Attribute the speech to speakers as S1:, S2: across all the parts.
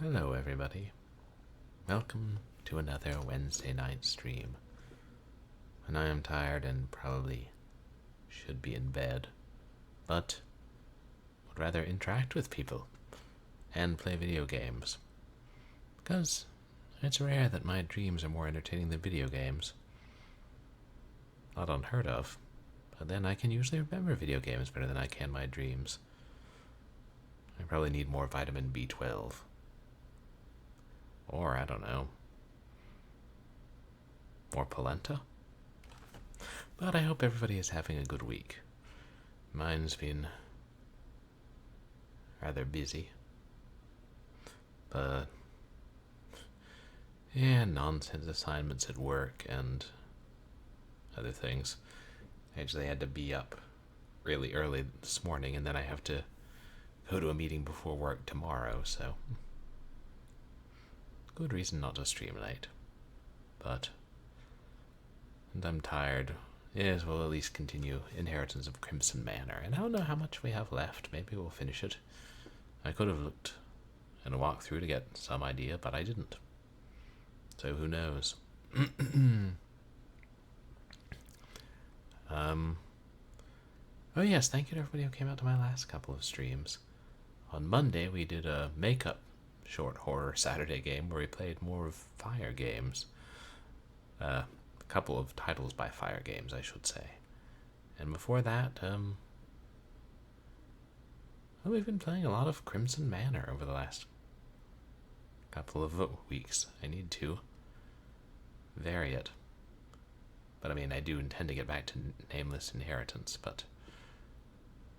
S1: Hello everybody. Welcome to another Wednesday night stream. And I am tired and probably should be in bed, but would rather interact with people and play video games. Because it's rare that my dreams are more entertaining than video games. Not unheard of, but then I can usually remember video games better than I can my dreams. I probably need more vitamin B12. Or, I don't know, more polenta? But I hope everybody is having a good week. Mine's been rather busy. But, yeah, nonsense assignments at work and other things. I actually had to be up really early this morning, and then I have to go to a meeting before work tomorrow, so good reason not to stream late. But, and I'm tired. Yes, we'll at least continue Inheritance of Crimson Manor. And I don't know how much we have left. Maybe we'll finish it. I could have looked in a walkthrough to get some idea, but I didn't. So who knows? Oh yes, thank you to everybody who came out to my last couple of streams. On Monday we did a makeup short horror Saturday game where we played more of Fire games. A couple of titles by Fire games, I should say. And before that, well, we've been playing a lot of Crimson Manor over the last couple of weeks. I need to vary it. But I mean, I do intend to get back to Nameless Inheritance, but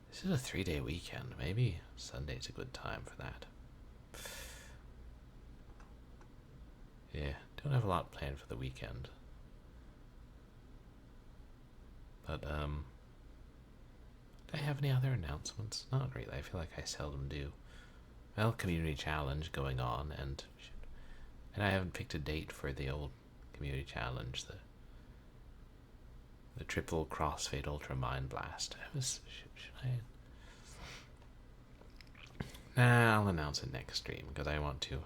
S1: this is a 3-day weekend. Maybe Sunday's a good time for that. Yeah, don't have a lot planned for the weekend. But, do I have any other announcements? Not really. I feel like I seldom do. Well, community challenge going on, and I haven't picked a date for the old community challenge, the triple crossfade ultra mind blast. Should I? Nah, I'll announce it next stream because I want to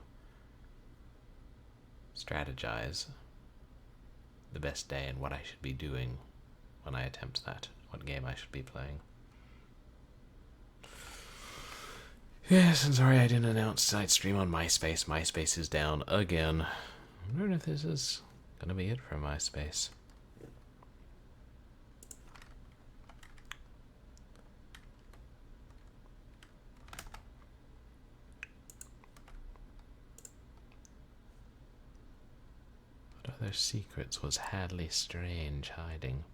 S1: strategize the best day and what I should be doing when I attempt that. What game I should be playing. Yes, and sorry I didn't announce tonight's stream on MySpace. MySpace is down again. I wonder if this is gonna be it for MySpace. What other secrets was Hadley Strange hiding?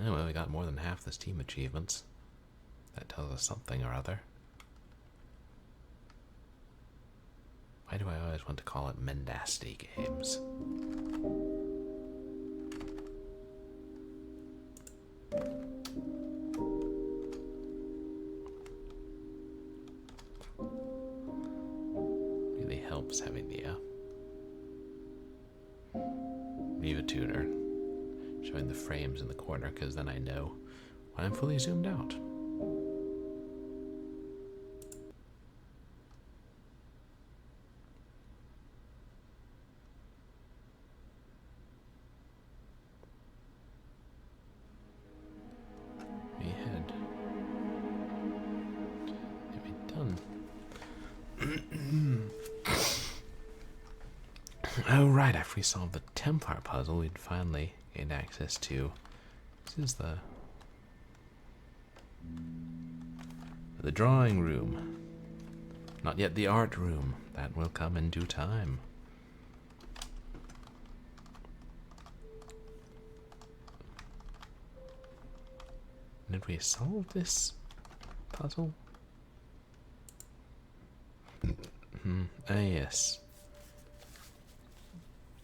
S1: Oh, well, we got more than half the Steam achievements. That tells us something or other. Why do I always want to call it Mendacity Games? Really helps having the Viva Tuner showing the frames in the corner, because then I know when I'm fully zoomed out. We had done. Oh right, after we solved the Templar puzzle, we'd finally gained access to. This is the drawing room. Not yet the art room. That will come in due time. Did we solve this puzzle? Ah, yes.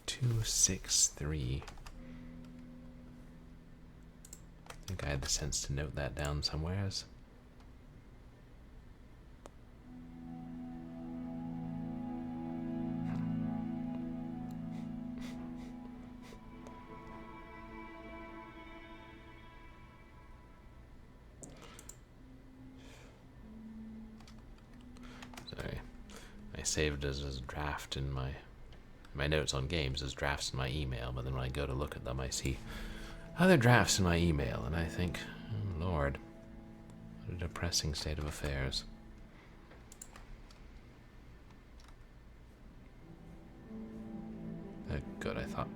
S1: 263. I think I had the sense to note that down somewheres. saved as a draft in my notes on games as drafts in my email, but then when I go to look at them, I see other drafts in my email, and I think, oh Lord, what a depressing state of affairs. Good, I thought.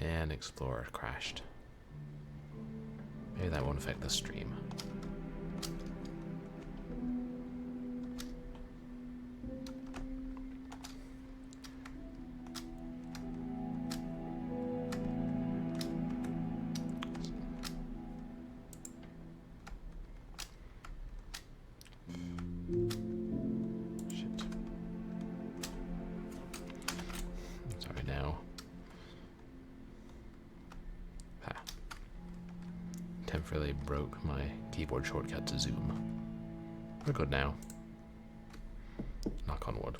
S1: And Explorer crashed. Maybe that won't affect the stream. Temporarily broke my keyboard shortcut to zoom. We're good now. Knock on wood.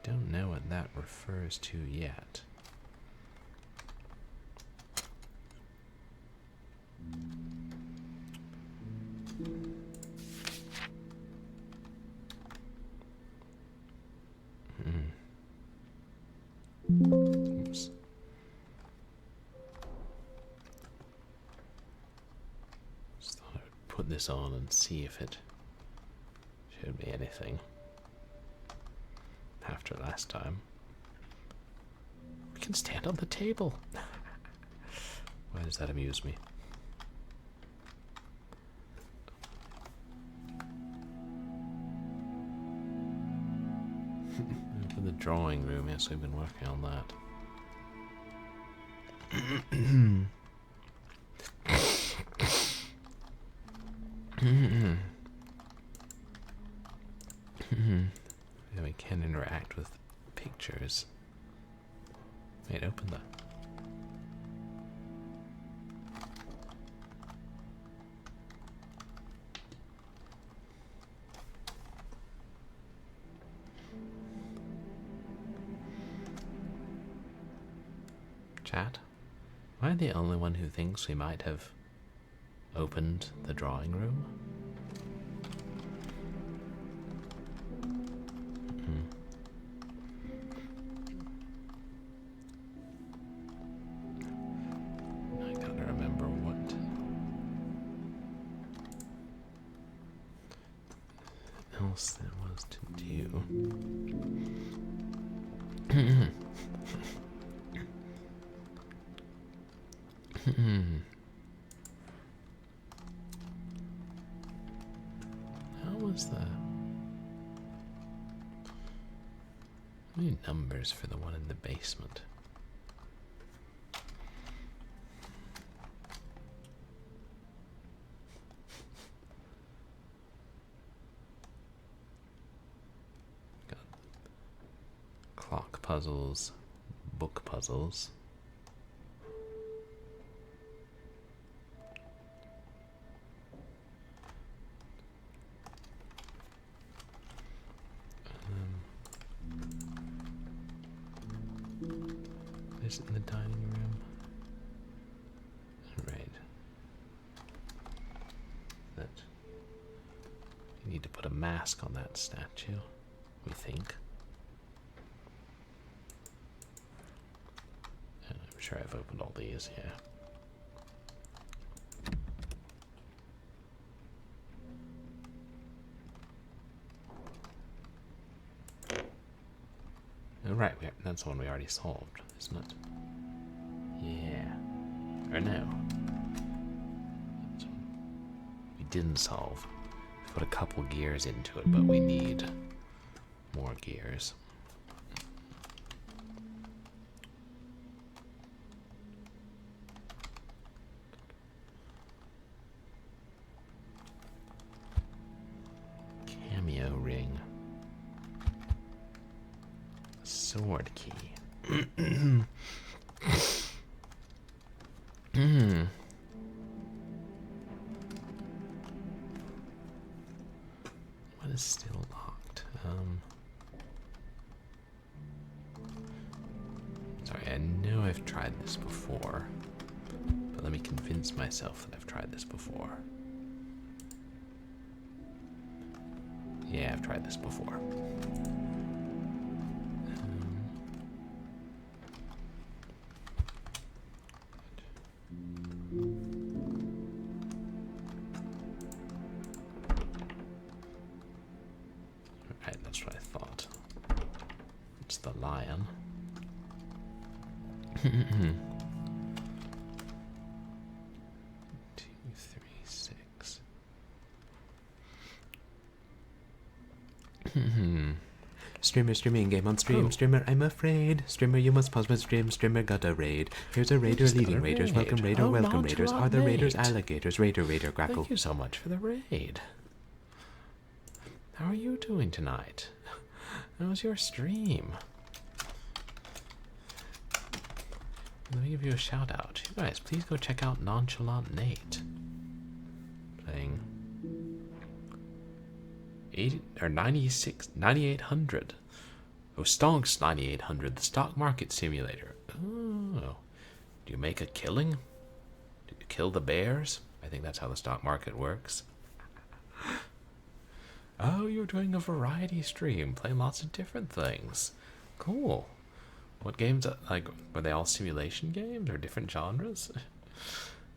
S1: Don't know what that refers to yet. Oops. Just thought I would put this on and see if it showed me anything. After last time. We can stand on the table. Why does that amuse me? For the drawing room, yes, we've been working on that. Yeah, we can interact with pictures. Wait, open that. Chat? Am I the only one who thinks we might have opened the drawing room? I gotta remember what else there was to do. How was the... How many numbers for the one in the basement? Got clock puzzles, book puzzles. Is it in the dining room? Right. That you need to put a mask on that statue, we think. I'm sure I've opened all these, yeah. Oh, right, that's the one we already solved, isn't it? Yeah. Or no. That's one we didn't solve. We put a couple gears into it, but we need more gears. Cameo ring. Sword key. Hmm. What is still locked? Sorry, I know I've tried this before, but let me convince myself that I've tried this before. Yeah, I've tried this before. Right, that's what I thought. It's the lion. 2, 3, 6. Streamer, streaming game on stream. Oh. Streamer, I'm afraid. Streamer, you must pause my stream. Streamer got a raid. Here's a raider leading raiders. Raid. Welcome, raider, welcome, raiders. Are the raiders alligators? Raider, raider, grackle. Thank you so much for the raid. How are you doing tonight? How was your stream? Let me give you a shout out. You guys, please go check out Nonchalant Nate. Playing 9800. Oh, Stonks 9800, the stock market simulator. Oh. Do you make a killing? Do you kill the bears? I think that's how the stock market works. Oh, you're doing a variety stream, playing lots of different things. Cool. What games, like, were they all simulation games or different genres?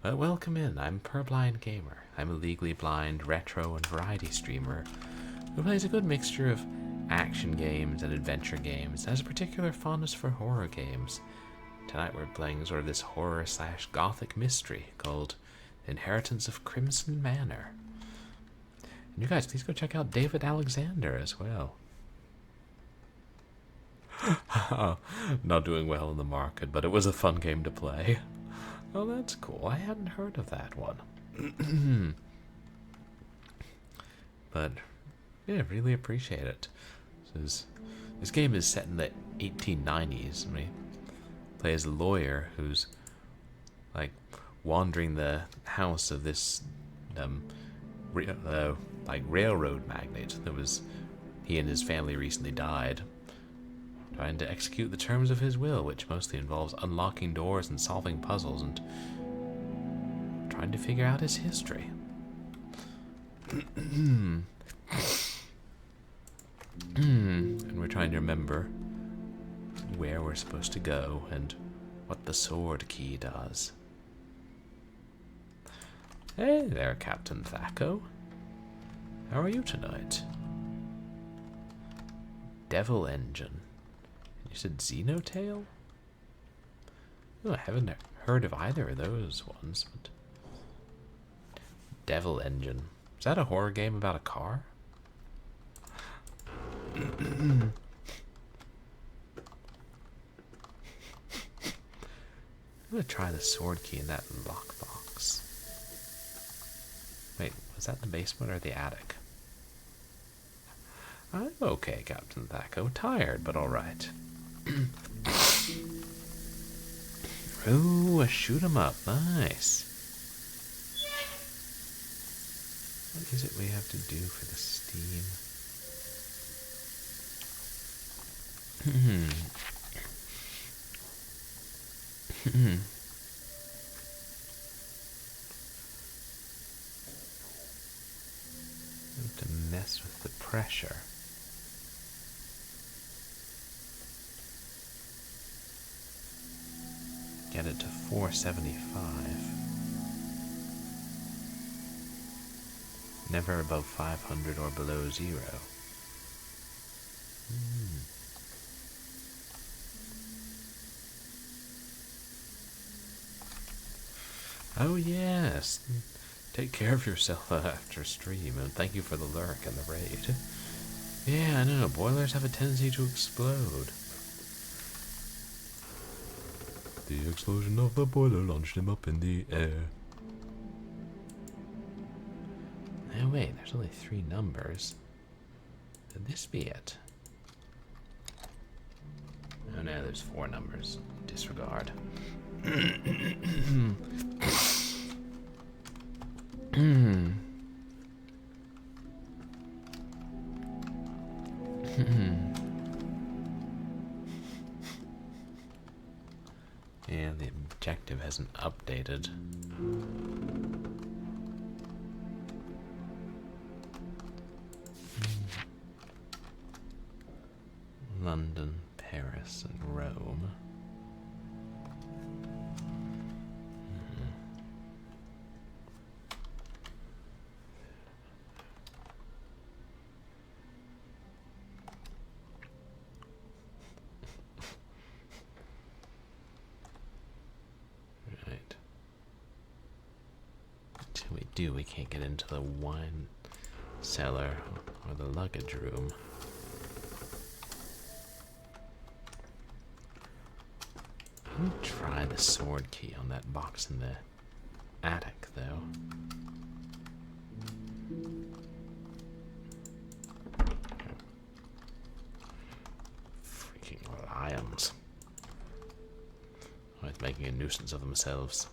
S1: But welcome in, I'm Purblind Gamer. I'm a legally blind, retro, and variety streamer who plays a good mixture of action games and adventure games, and has a particular fondness for horror games. Tonight we're playing sort of this horror/gothic mystery called Inheritance of Crimson Manor. And you guys, please go check out David Alexander as well. Not doing well in the market, but it was a fun game to play. Oh, that's cool. I hadn't heard of that one. But, yeah, really appreciate it. This game is set in the 1890s, and we play as a lawyer who's, like, wandering the house of this, like, railroad magnate that was... He and his family recently died. Trying to execute the terms of his will, which mostly involves unlocking doors and solving puzzles and trying to figure out his history. And we're trying to remember where we're supposed to go and what the sword key does. Hey there, Captain Thaco. How are you tonight? Devil Engine. You said Xenotail? Oh, I haven't heard of either of those ones, but... Devil Engine. Is that a horror game about a car? I'm gonna try the sword key in that lockbox. Wait, was that the basement or the attic? I'm okay, Captain Thaco. Tired, but alright. Ooh, a shoot 'em up. Nice. What is it we have to do for the steam? Have to mess with the pressure. Get it to 475. Never above 500 or below 0. Oh yes, take care of yourself after stream, and thank you for the lurk and the raid. Yeah, I know, boilers have a tendency to explode. The explosion of the boiler launched him up in the air. Oh wait, there's only 3 numbers. Could this be it? Oh no, there's 4 numbers. Disregard. Yeah, the objective hasn't updated. London, Paris, and Rome. Right. Until we do, we can't get into the wine cellar or the luggage room. Let me try the sword key on that box in the attic, though. Freaking lions. Always making a nuisance of themselves.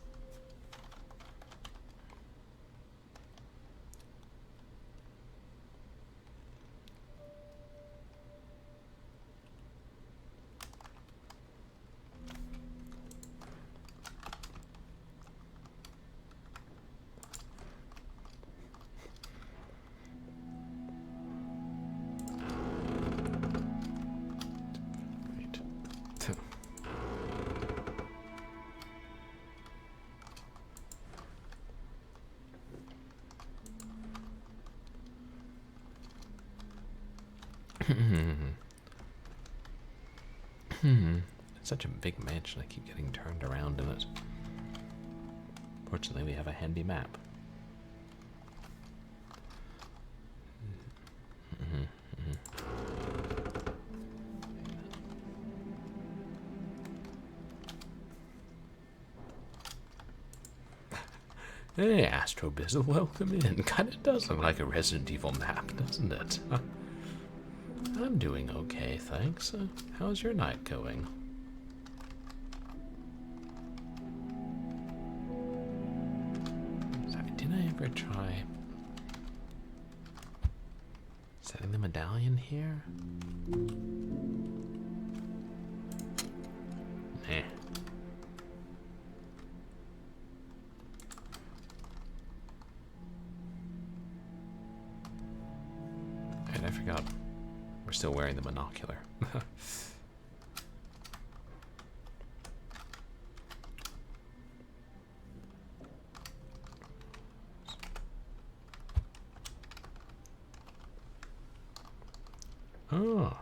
S1: It's such a big mansion, I keep getting turned around in it. Fortunately, we have a handy map. Hey, Astro Bizzle, welcome in. Kinda does look like a Resident Evil map, doesn't it? I'm doing okay, thanks. How's your night going? Sorry, did I ever try setting the medallion here? Nah. And I forgot. We're still wearing the monocular. Oh.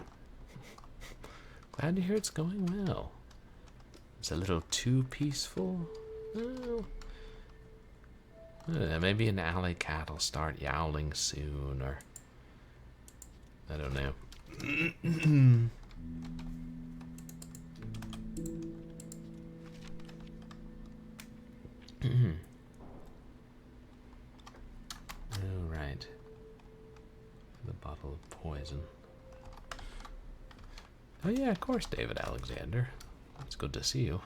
S1: Glad to hear it's going well. It's a little too peaceful. Oh. Maybe an alley cat will start yowling soon, or I don't know. Oh, right. The bottle of poison. Oh yeah, of course, David Alexander. It's good to see you.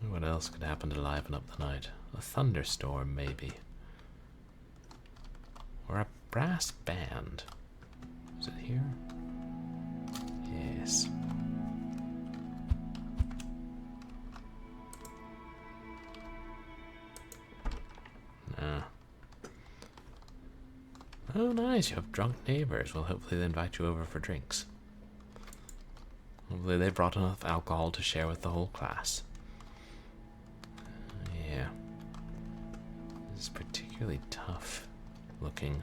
S1: What else could happen to liven up the night? A thunderstorm, maybe. Or a brass band. Is it here? Yes. Nah. Oh, nice. You have drunk neighbors. Well, hopefully they invite you over for drinks. Hopefully they brought enough alcohol to share with the whole class. Yeah. This is particularly tough looking.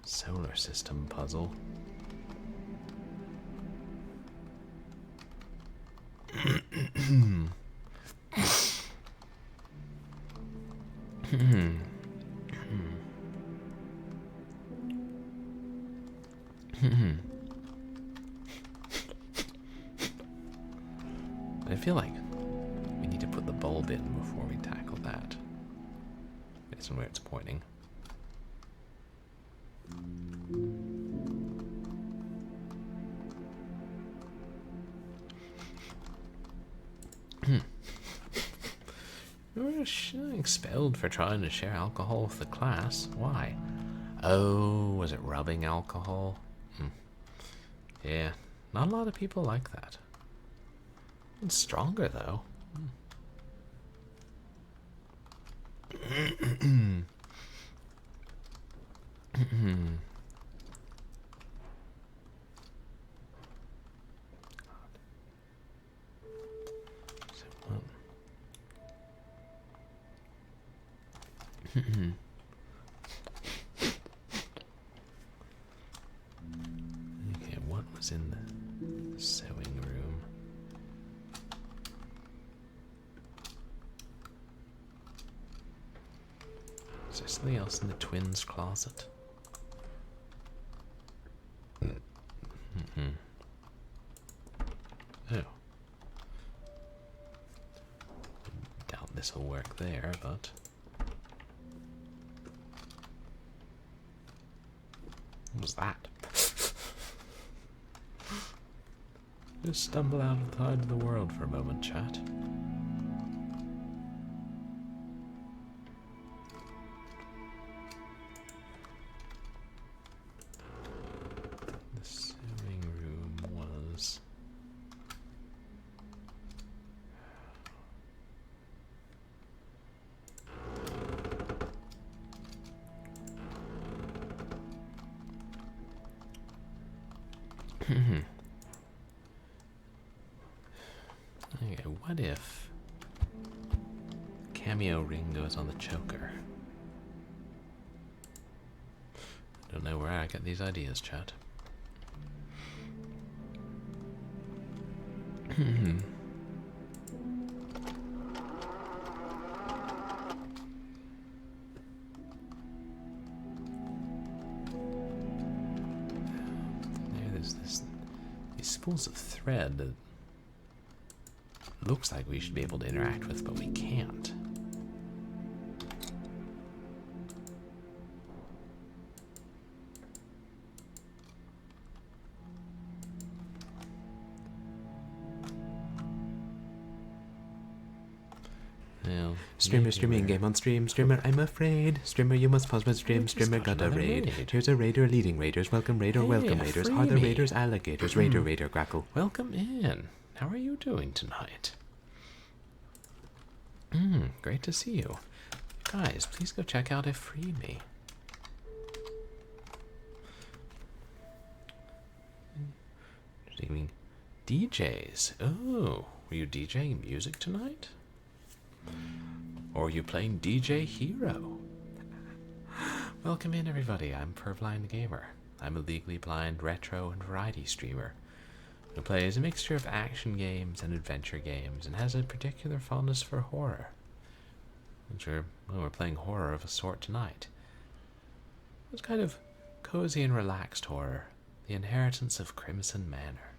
S1: Solar system puzzle. I feel like we need to put the bulb in before we tackle that. Based on where it's pointing. You were expelled for trying to share alcohol with the class. Why? Oh, was it rubbing alcohol? Yeah, not a lot of people like that. It's stronger, though. Okay, what was in the sewing room? Is there something else in the twins' closet? Oh. Doubt this will work there, but... What was that? Just stumble out of the side of the world for a moment, chat. The sewing room was... Okay, what if cameo ring goes on the choker? I don't know where I get these ideas, chat. There's these spools of thread that looks like we should be able to interact with, but we can't. Well,
S2: Streamer streaming game on stream. Streamer, I'm afraid. Streamer, you must pause with stream. Streamer got a raid. Here's a raider leading raiders. Welcome raider,
S1: Hey,
S2: welcome raiders.
S1: free
S2: Are the
S1: me.
S2: raiders alligators? Raider, raider, grackle.
S1: Welcome in. How are you doing tonight? Great to see you. Guys, please go check out If Free Me. Streaming DJs. Oh, were you DJing music tonight? Or are you playing DJ Hero? Welcome in, everybody. I'm Purblind Gamer. I'm a legally blind retro and variety streamer who plays a mixture of action games and adventure games and has a particular fondness for horror. Which we're playing horror of a sort tonight. It's kind of cozy and relaxed horror. The Inheritance of Crimson Manor.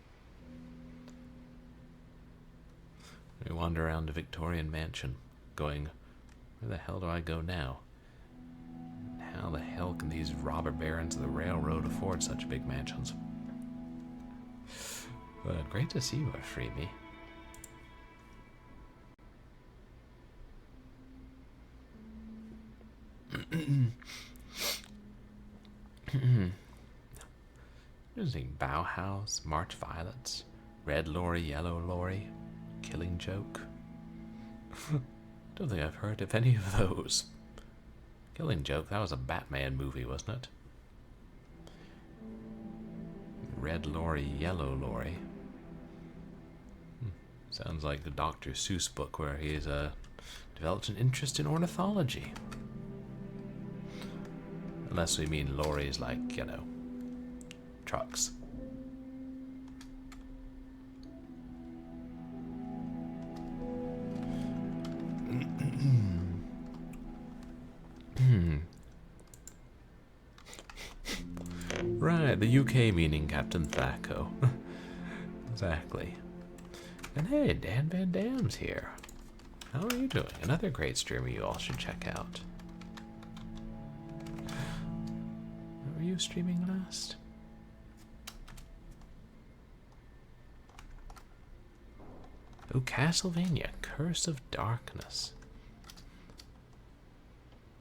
S1: We wander around a Victorian mansion, going, where the hell do I go now? How the hell can these robber barons of the railroad afford such big mansions? But great to see you, Free Me. Using Bauhaus, March Violets, Red Lorry, Yellow Lorry, Killing Joke. Don't think I've heard of any of those. Killing Joke, that was a Batman movie, wasn't it? Red Lorry, Yellow Lorry. Sounds like the Dr. Seuss book where he's developed an interest in ornithology. Unless we mean lorries like, you know, trucks. Right, the UK meaning Captain Thacko. Exactly. And hey, Dan Van Dam's here. How are you doing? Another great streamer you all should check out. How are you you streaming last? Oh, Castlevania, Curse of Darkness.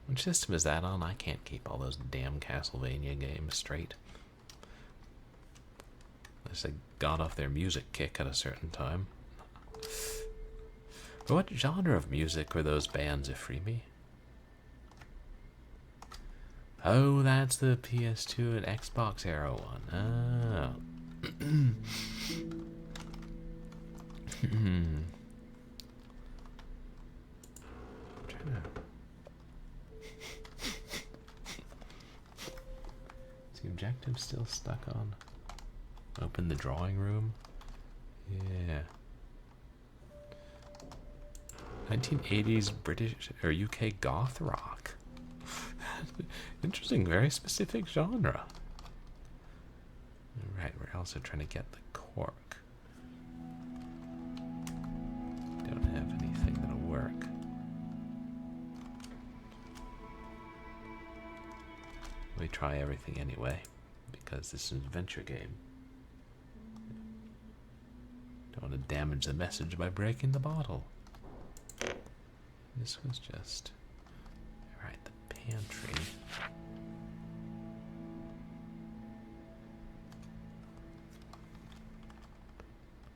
S1: Which system is that on? I can't keep all those damn Castlevania games straight. Unless they got off their music kick at a certain time. What genre of music were those bands, Ifrimi? Oh, that's the PS2 and Xbox era one. Oh. Is the objective still stuck on? Open the drawing room? Yeah. 1980s British or UK goth rock. Interesting, very specific genre. Right, we're also trying to get the cork. Don't have anything that'll work. We try everything anyway, because this is an adventure game. Don't want to damage the message by breaking the bottle. This was just... Alright, the pantry.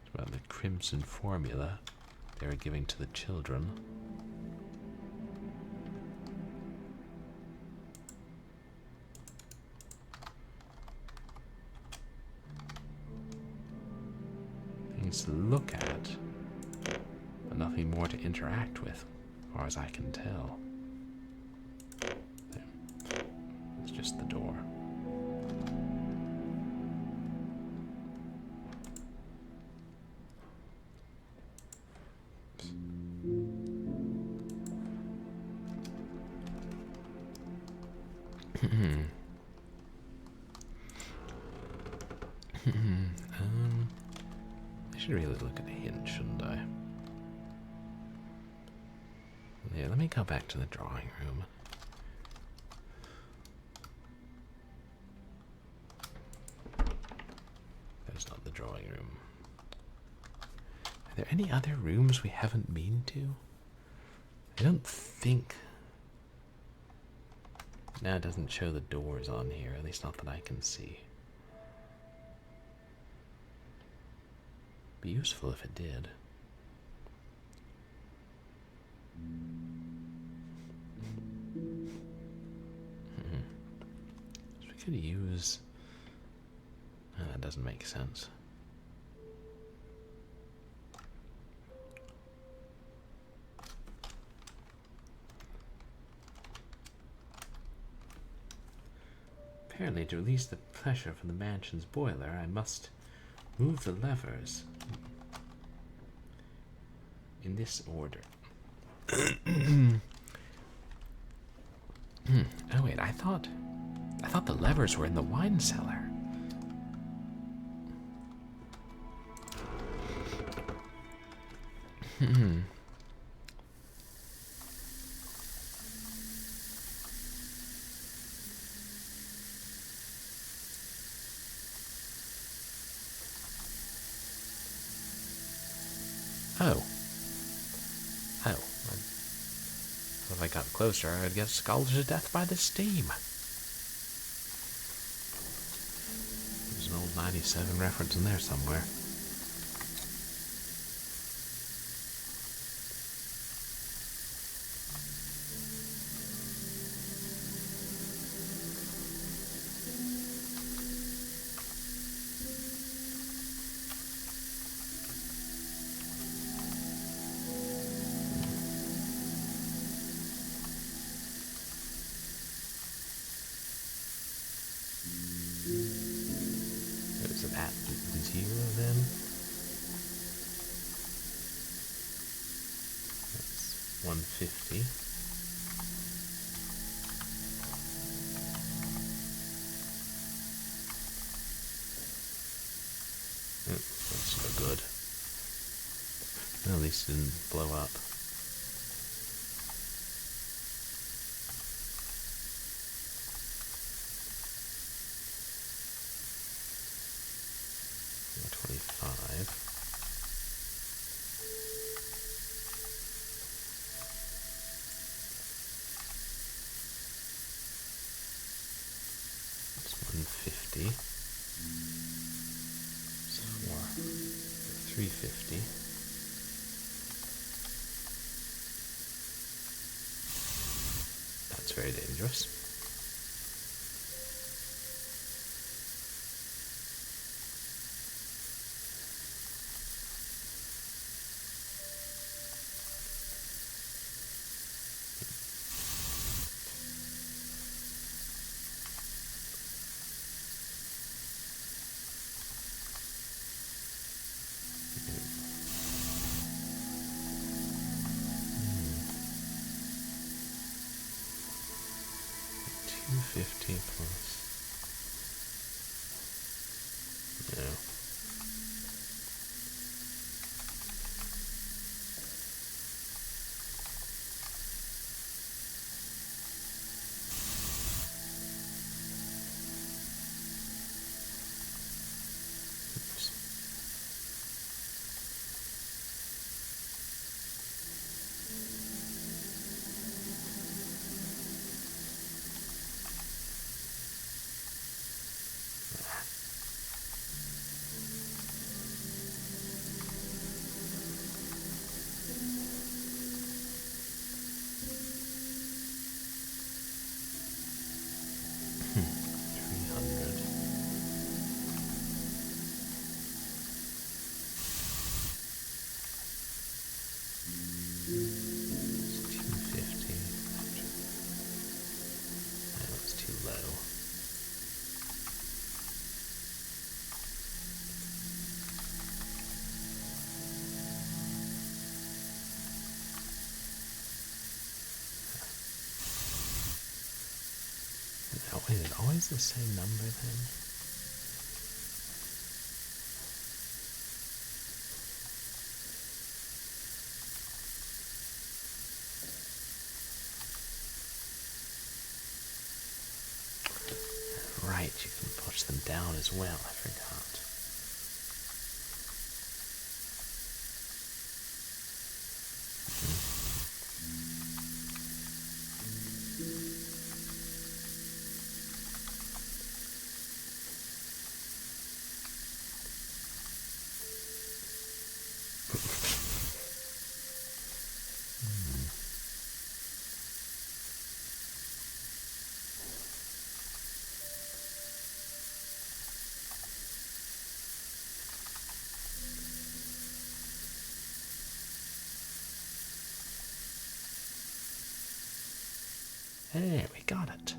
S1: It's about the crimson formula they were giving to the children. Things to look at, but nothing more to interact with, as far as I can tell. There. It's just the door. I should really look at a hint, shouldn't I? Yeah, let me go back to the drawing room. There's not the drawing room. Are there any other rooms we haven't been to? I don't think... No, it doesn't show the doors on here, at least not that I can see. Be useful if it did. So we could use... Oh, that doesn't make sense. Apparently, to release the pressure from the mansion's boiler, I must move the levers in this order. Oh wait, I thought the levers were in the wine cellar. Oh. Oh. If I got closer, I would get scalded to death by the steam. There's an old 97 reference in there somewhere. Is it at 0 then? That's 150. That's no good. Well, at least it didn't blow up. 25. That's 150. It's 350. That's very dangerous. $250 plus. No. Oops. Is it always the same number then? Right, you can push them down as well, I forgot. Hey, we got it.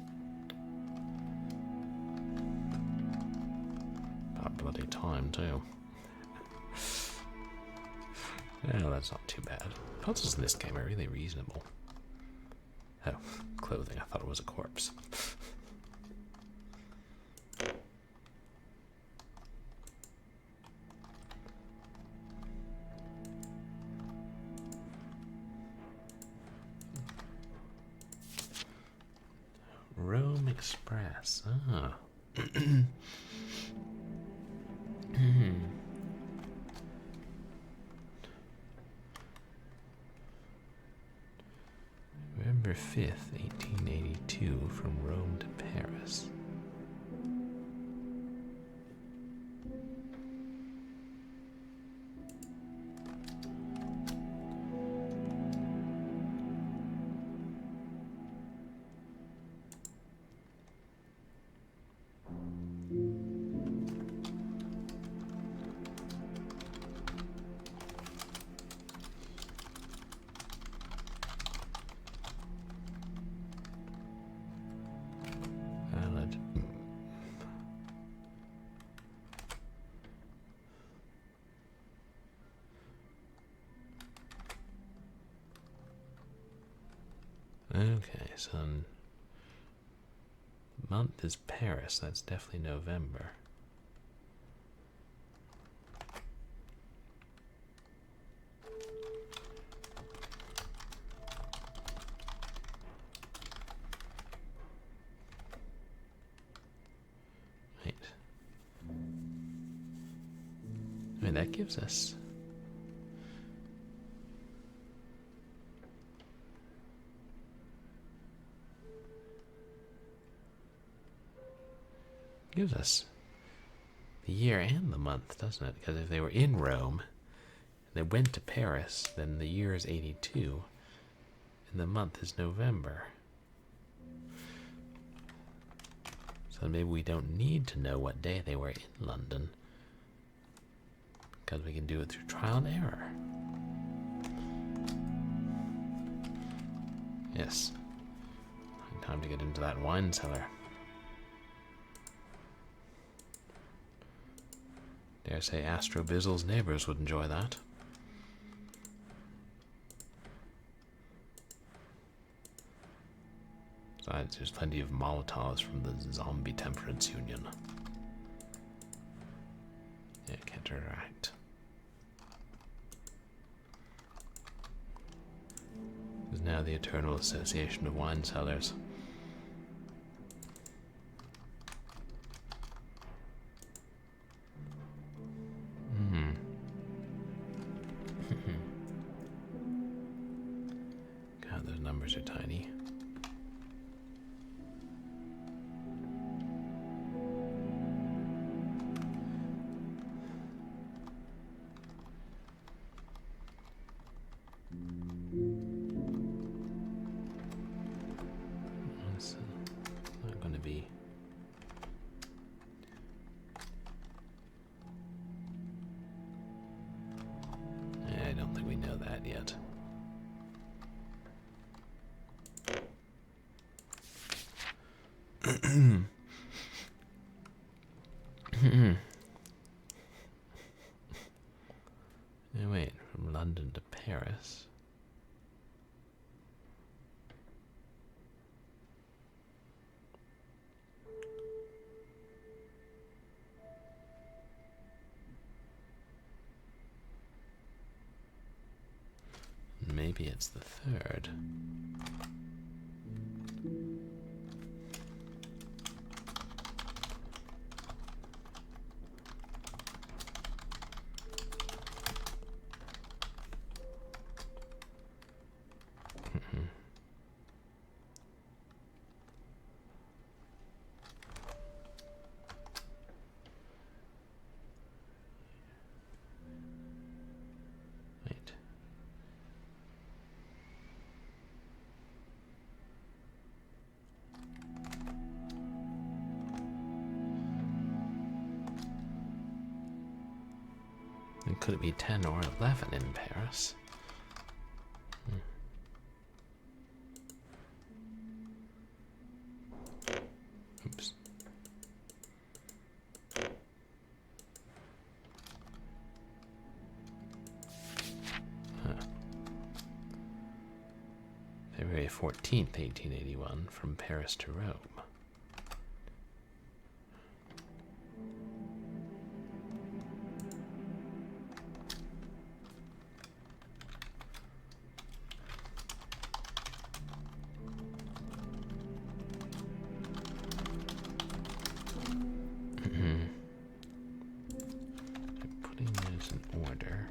S1: About bloody time, too. Well, that's not too bad. Puzzles in this game are really reasonable. Oh, clothing. I thought it was a corpse. Rome Express. Ah. November 5th, 1882, from Rome to Paris. Okay, so month is Paris. That's definitely November. Right. Anyway, that gives us the year and the month, doesn't it? Because if they were in Rome and they went to Paris, then the year is 82 and the month is November. So maybe we don't need to know what day they were in London, because we can do it through trial and error. Yes. Time to get into that wine cellar. Dare say Astro Bizzle's neighbors would enjoy that. Besides, there's plenty of Molotovs from the Zombie Temperance Union. Yeah, can't interact. There's now the Eternal Association of Wine Cellars. God, those numbers are tiny. It's not going to be. I don't think we know that yet. Now wait, from London to Paris. Maybe it's the 3rd. Wait. And could it be 10 or 11 in Paris? Oops. February 14th, 1881, from Paris to Rome. Putting those in order.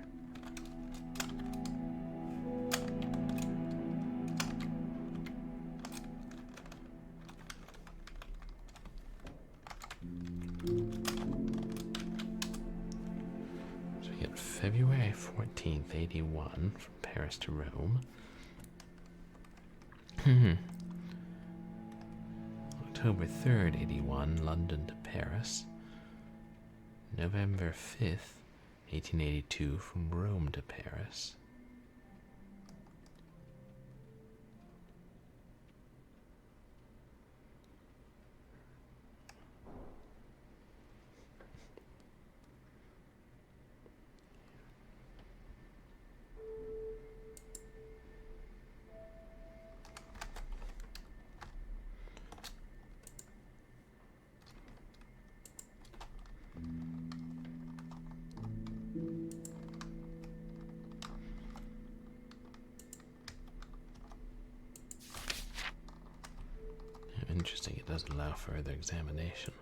S1: So we get February 14th, 81, from Paris to Rome. October 3rd, 81, London to Paris. November 5th, 1882, from Rome to Paris. Interesting, it doesn't allow further examination.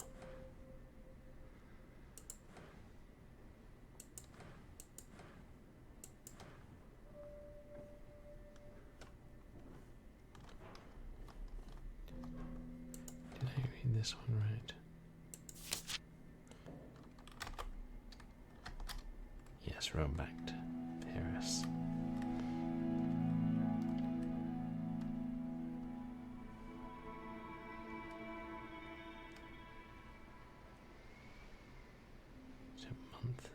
S1: this one right? Yes, Rome back to Paris. Is it a month?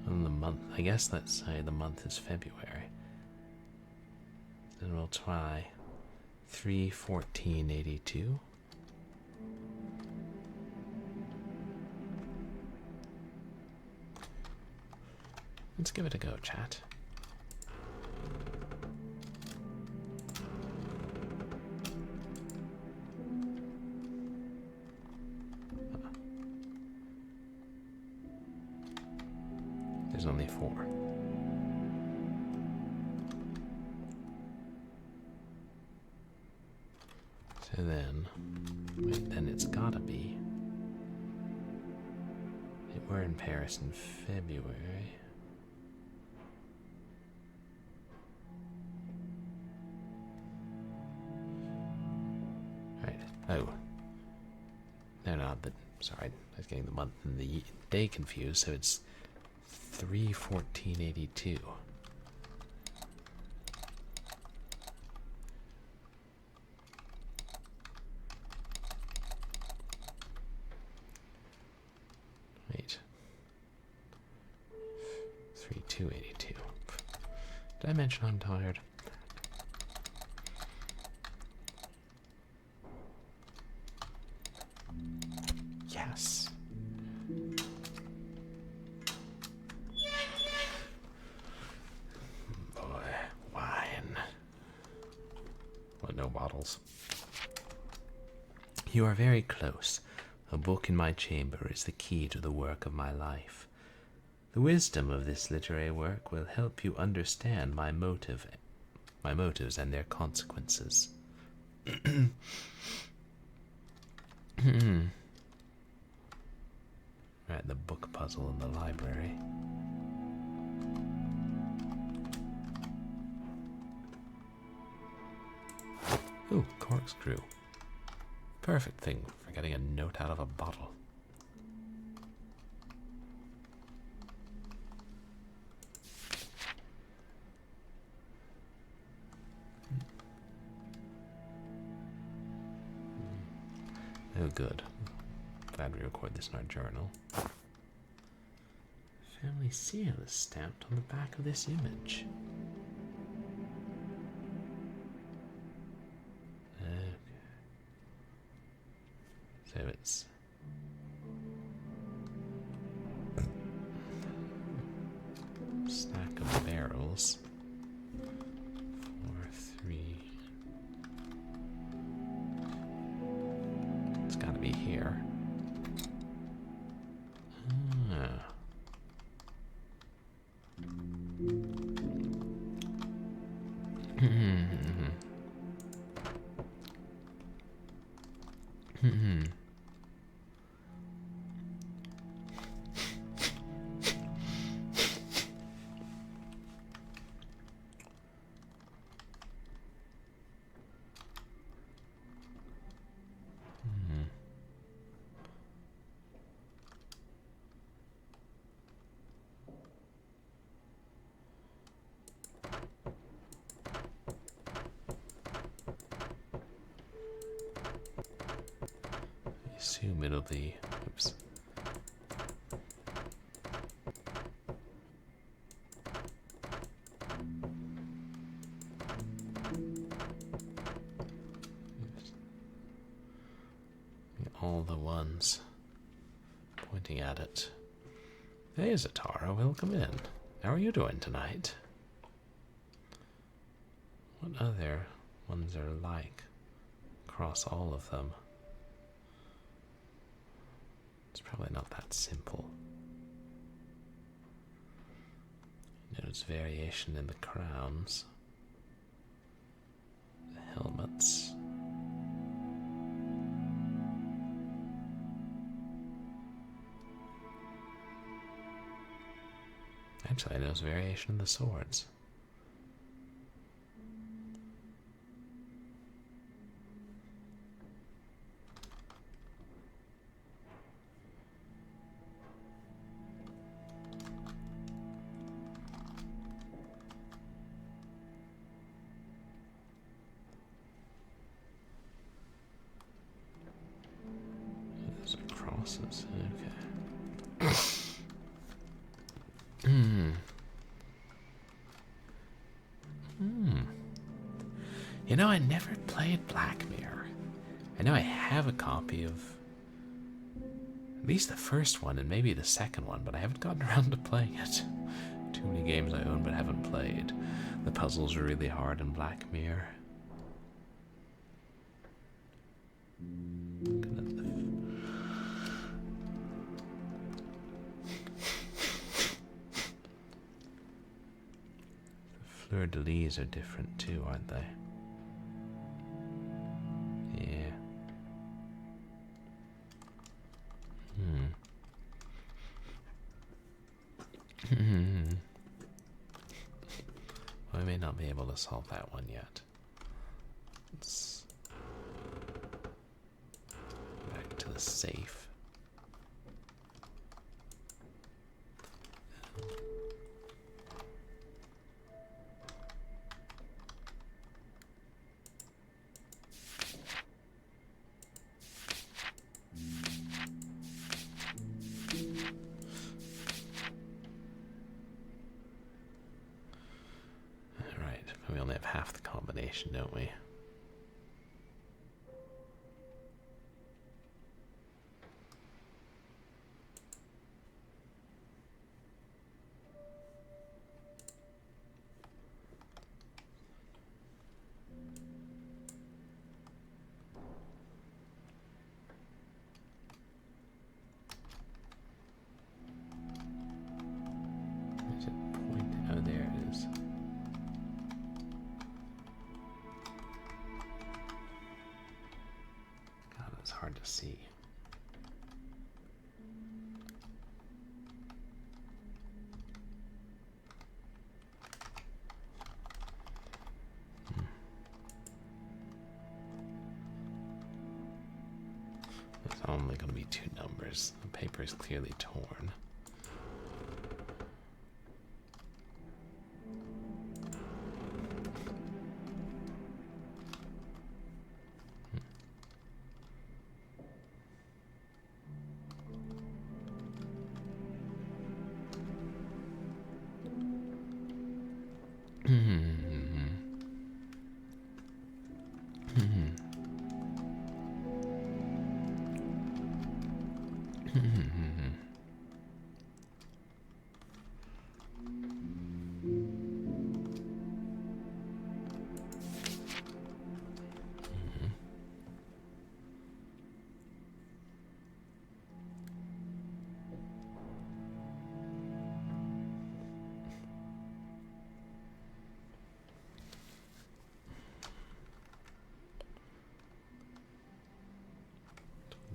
S1: And the month, I guess let's say the month is February. Then we'll try 3/14/82. Let's give it a go, chat. There's only 4. So then, wait, then it's gotta be. We're in Paris in February. Right. Oh. No, not that. Sorry, I was getting the month and the day confused, so it's 3/14/82. Wait. 3/2/82. Did I mention I'm tired? Yes. Boy, wine. Well, no bottles. You are very close. A book in my chamber is the key to the work of my life. The wisdom of this literary work will help you understand my motives and their consequences. Right, the book puzzle in the library. Ooh, corkscrew. Perfect thing for getting a note out of a bottle. Oh, good. Glad we record this in our journal. Family seal is stamped on the back of this image. Okay. So it's stack of barrels. 4, 3. It's got to be here. Ah. Assume it'll be. Oops. All the ones pointing at it. Hey, Zatara, welcome in. How are you doing tonight? What other ones are like across all of them? It's probably not that simple. Notice variation in the crowns, the helmets. Actually, I know it's a variation of the swords. Those are crosses. Okay. You know, I never played Black Mirror. I know I have a copy of at least the first one and maybe the second one, but I haven't gotten around to playing it. Too many games I own but haven't played. The puzzles are really hard in Black Mirror. The fleur-de-lis are different too, aren't they? Yeah. Well, I may not be able to solve that one yet. Let's go back to the safe. We only have half the combination, don't we? Where's it point? Oh, there it is. It's hard to see. There's only going to be 2 numbers. The paper is clearly torn.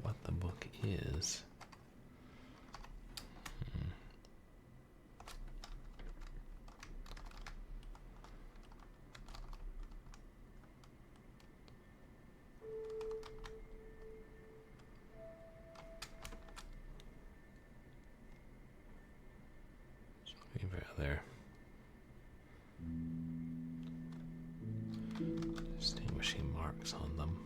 S1: What the book is. Maybe other distinguishing marks on them.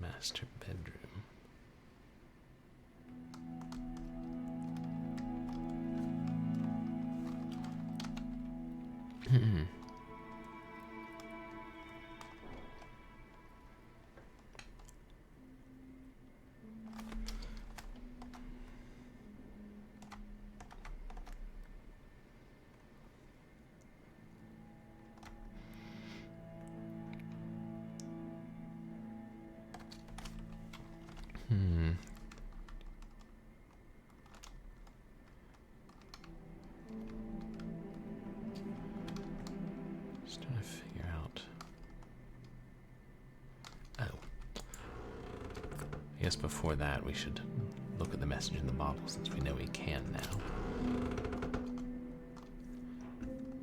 S1: Master bedroom. guess before that we should look at the message in the bottle since we know we can now.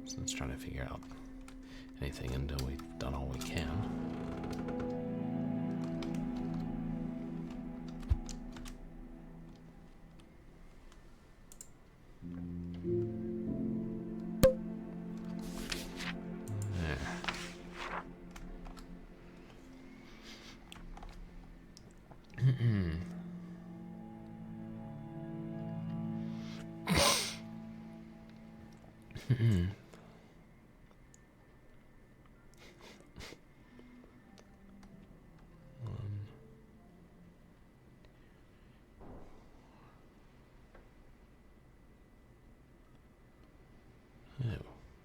S1: So let's try to figure out anything until we've done all we can.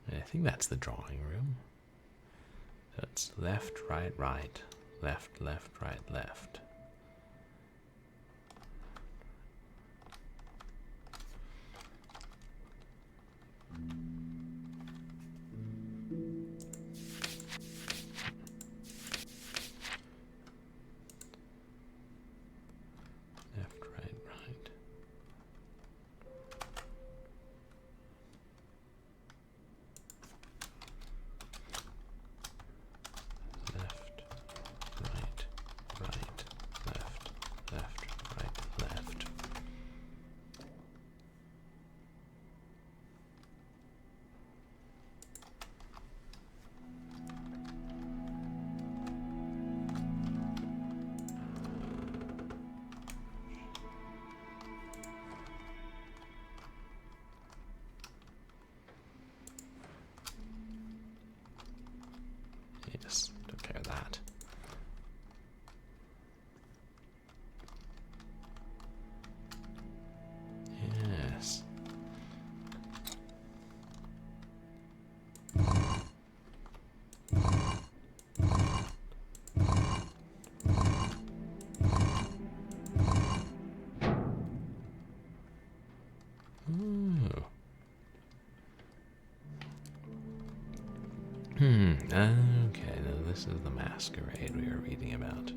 S1: I think that's the drawing room. That's left, right, right, left, left, right, left. Left, right, right. Left, right, right, left, left, right, left. Yes, took care of that. Yes. Ooh. Okay, now this is the masquerade we were reading about.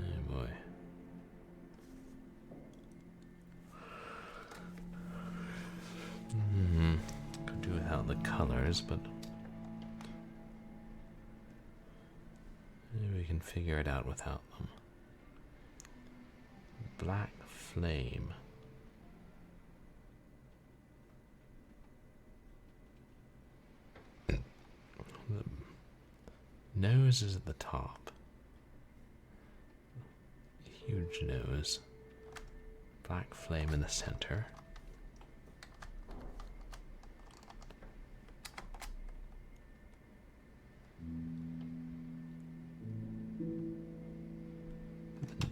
S1: Oh boy. Could do without the colors, but maybe we can figure it out without them. Black flame. The nose is at the top. Huge nose. Black flame in the center.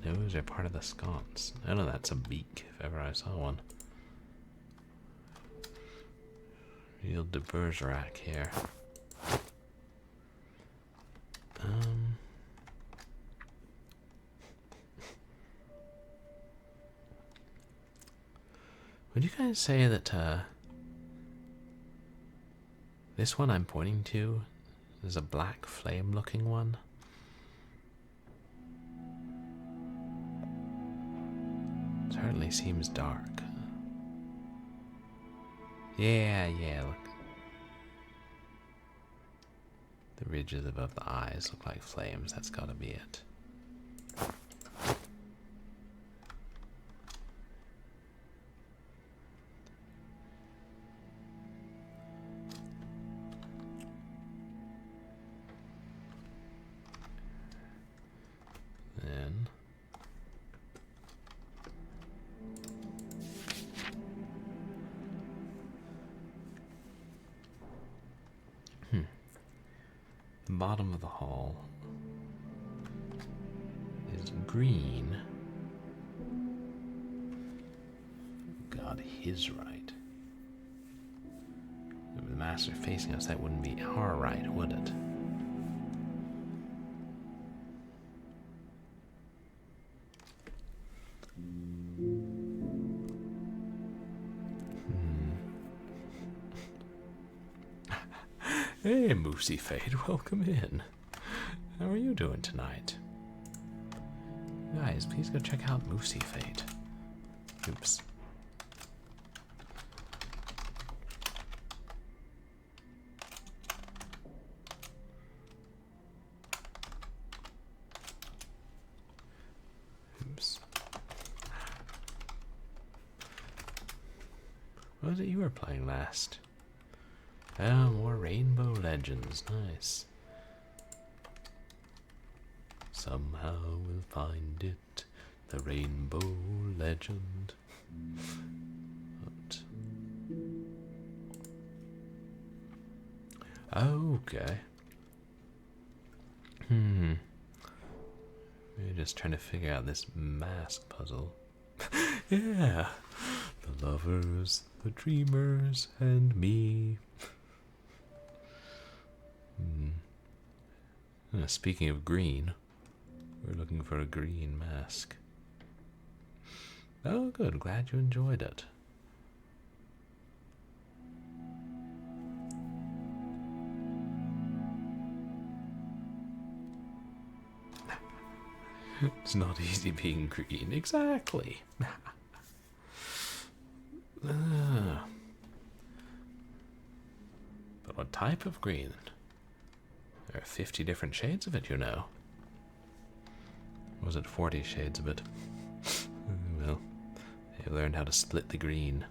S1: The nose are part of the sconce. I know that's a beak if ever I saw one. Real de Bergerac here. Would you guys say that this one I'm pointing to is a black flame looking one? Certainly seems dark. Yeah, look. The ridges above the eyes look like flames. That's gotta be it. Then the bottom of the hall is green. God, his right. If the master facing us, that wouldn't be our right, would it? Hey, Moosey Fade, welcome in. How are you doing tonight? Guys, please go check out Moosey Fade. Oops. Oops. What was it you were playing last? Oh, more Rainbow Legends. Nice. Somehow we'll find it, the Rainbow Legend. But... okay. We're just trying to figure out this mask puzzle. Yeah. The lovers, the dreamers, and me. Speaking of green, we're looking for a green mask. Oh, good. Glad you enjoyed it. It's not easy being green. Exactly. But what type of green? There are 50 different shades of it, you know. Or was it 40 shades of it? Well, they learned how to split the green.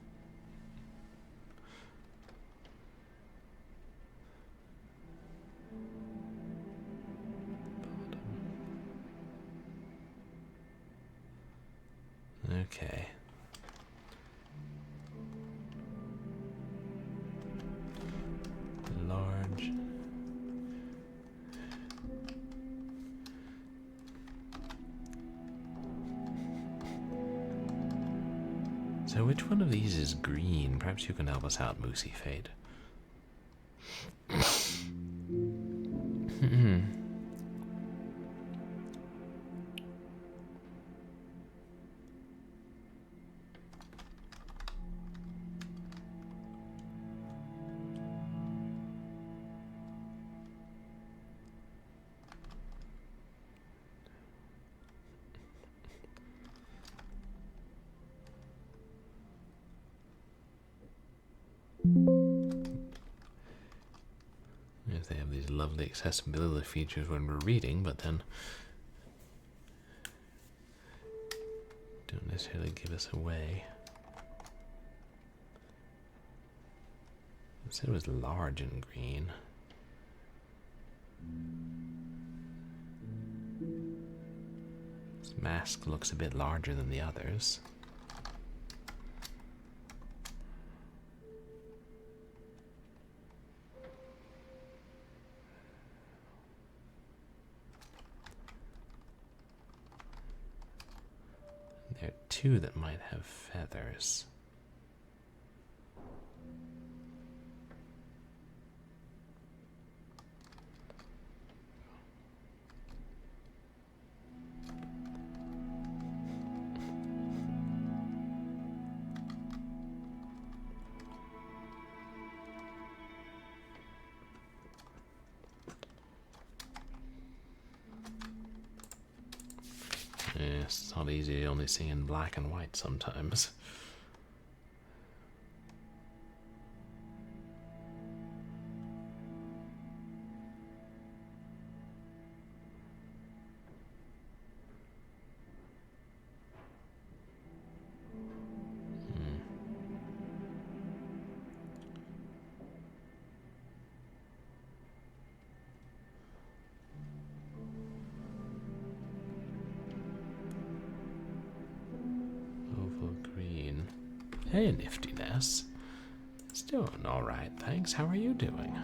S1: Okay. Large. So which one of these is green? Perhaps you can help us out, Moosey Fade. Yes, they have these lovely accessibility features when we're reading, but then don't necessarily give us away. It said it was large and green. This mask looks a bit larger than the others. There are two that might have feathers. Yes, it's not easy only seeing black and white sometimes. Hey, Niftiness. It's doing alright, thanks. How are you doing?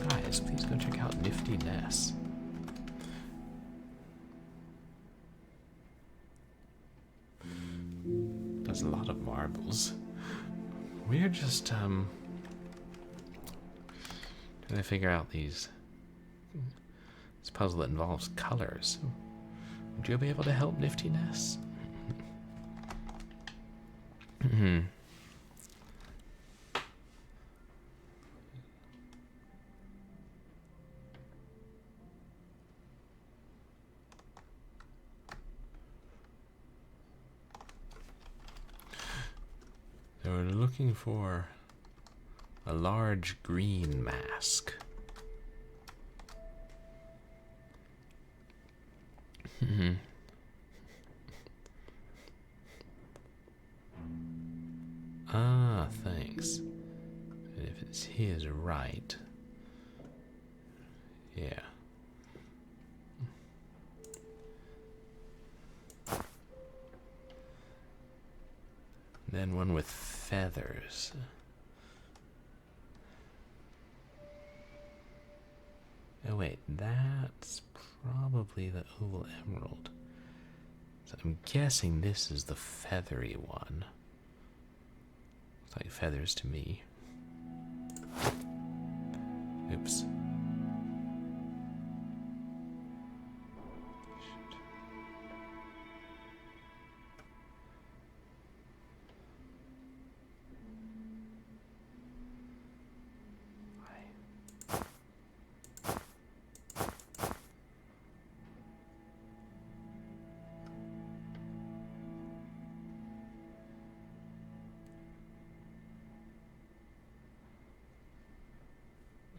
S1: Guys, please go check out Niftiness. Does a lot of marbles. We're just, trying to figure out this puzzle that involves colors. Would you be able to help, Niftiness? we're looking for a large green mask. Ah, thanks. And if it's his, right. Yeah. Then one with feathers. Oh wait, that's probably the oval emerald. So I'm guessing this is the feathery one. Looks like feathers to me. Oops.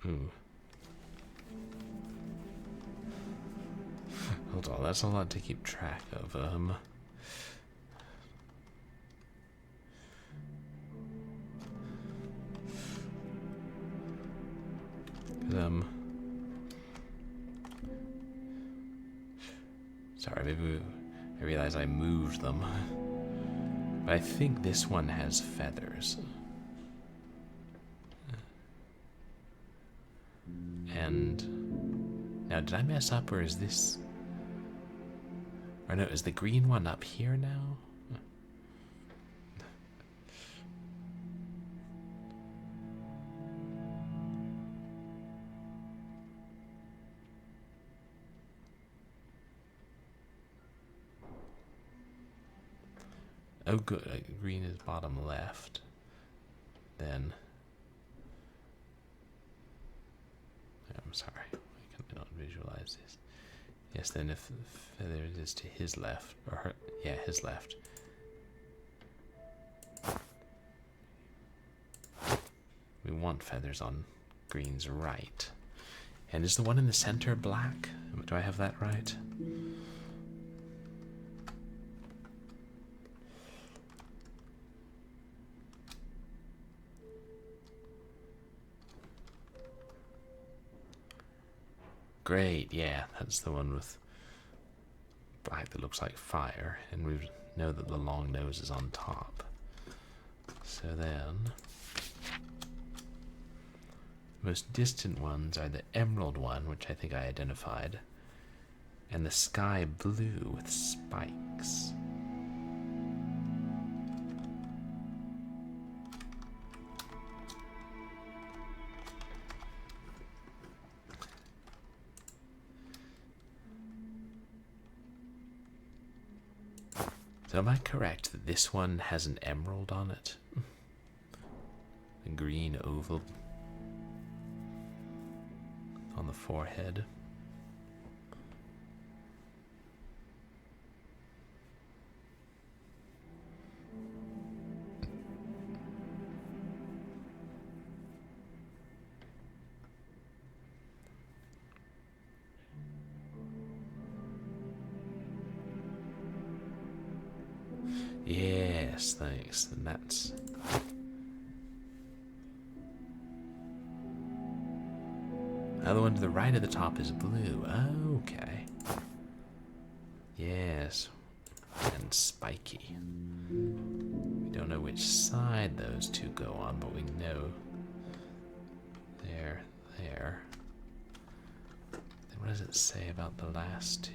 S1: Ooh. Hold on, that's a lot to keep track of. Sorry, maybe I realize I moved them. But I think this one has feathers. And now, did I mess up, or is this? Or no, is the green one up here now? Oh, good. Green is bottom left. Then. I'm sorry. I cannot visualize this. Yes, then if feather is to his left, or her, yeah, his left. We want feathers on green's right. And is the one in the center black? Do I have that right? Great, yeah, that's the one with black that looks like fire, and we know that the long nose is on top. So then, most distant ones are the emerald one, which I think I identified, and the sky blue with spikes. So am I correct that this one has an emerald on it? A green oval on the forehead. Yes, thanks. And that's... Now the one to the right of the top is blue. Okay. Yes. And spiky. We don't know which side those two go on, but we know they're there. Then what does it say about the last two?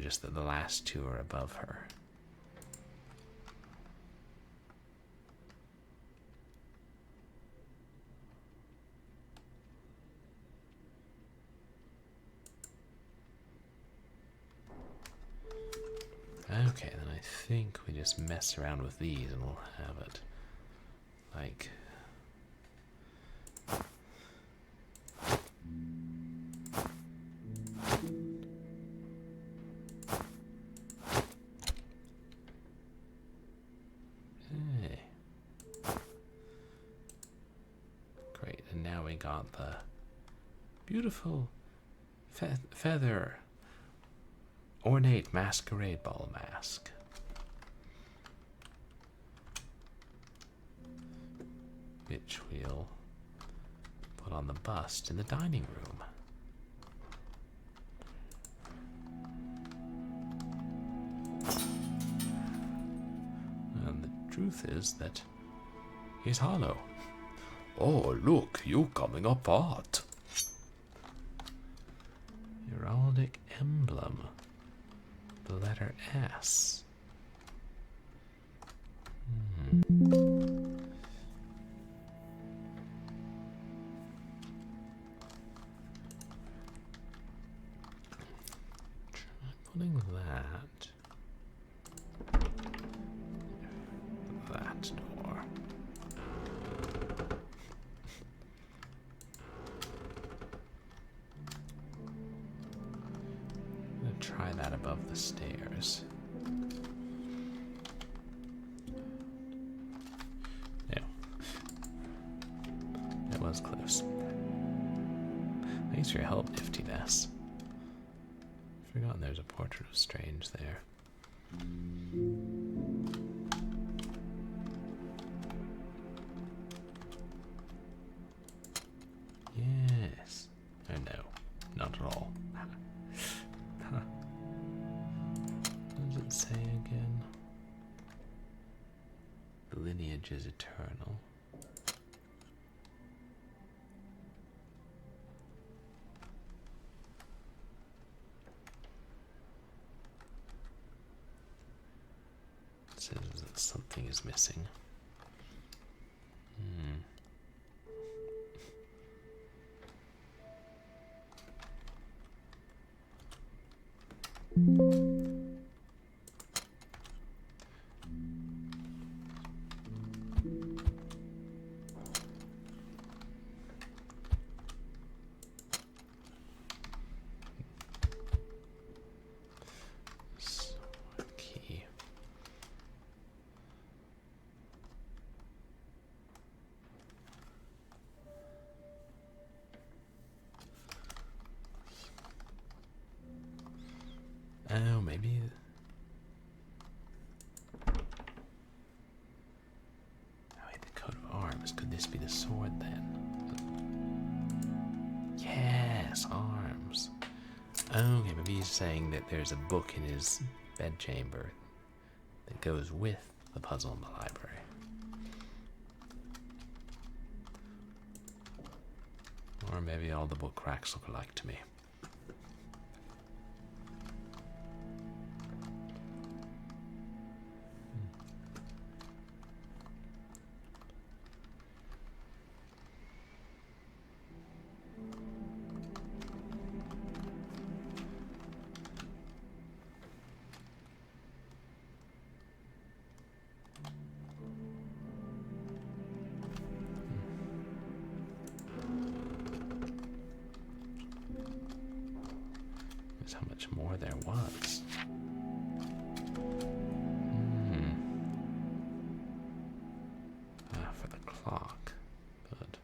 S1: Just that the last two are above her. Okay, then I think we just mess around with these and we'll have it like... got the beautiful feather ornate masquerade ball mask. Which we'll put on the bust in the dining room. And the truth is that he's hollow. Oh, look, you coming apart. Heraldic emblem. The letter S. Try putting that door. I'm gonna try that above the stairs. Yeah. It was close. Thanks for your help, niftiness. Forgotten there's a portrait of Strange there. Yes. Oh no, not at all. What does it say again? The lineage is eternal. It says that something is missing. Key. Oh, maybe. Oh, wait, the coat of arms. Could this be the sword then? Yes, arms. Okay, maybe he's saying that there's a book in his bedchamber that goes with the puzzle in the library. Or maybe all the book racks look alike to me. How much more there was. For the clock. Good.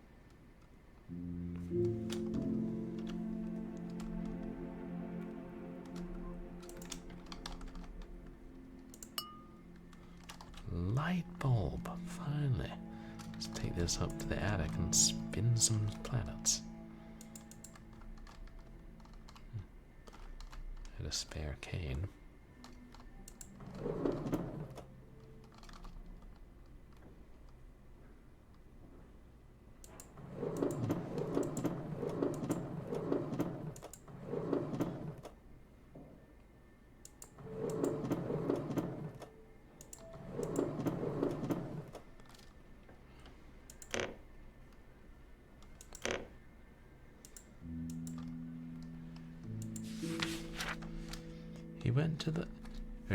S1: Light bulb. Finally. Let's take this up to the attic and spin some planets. A spare cane.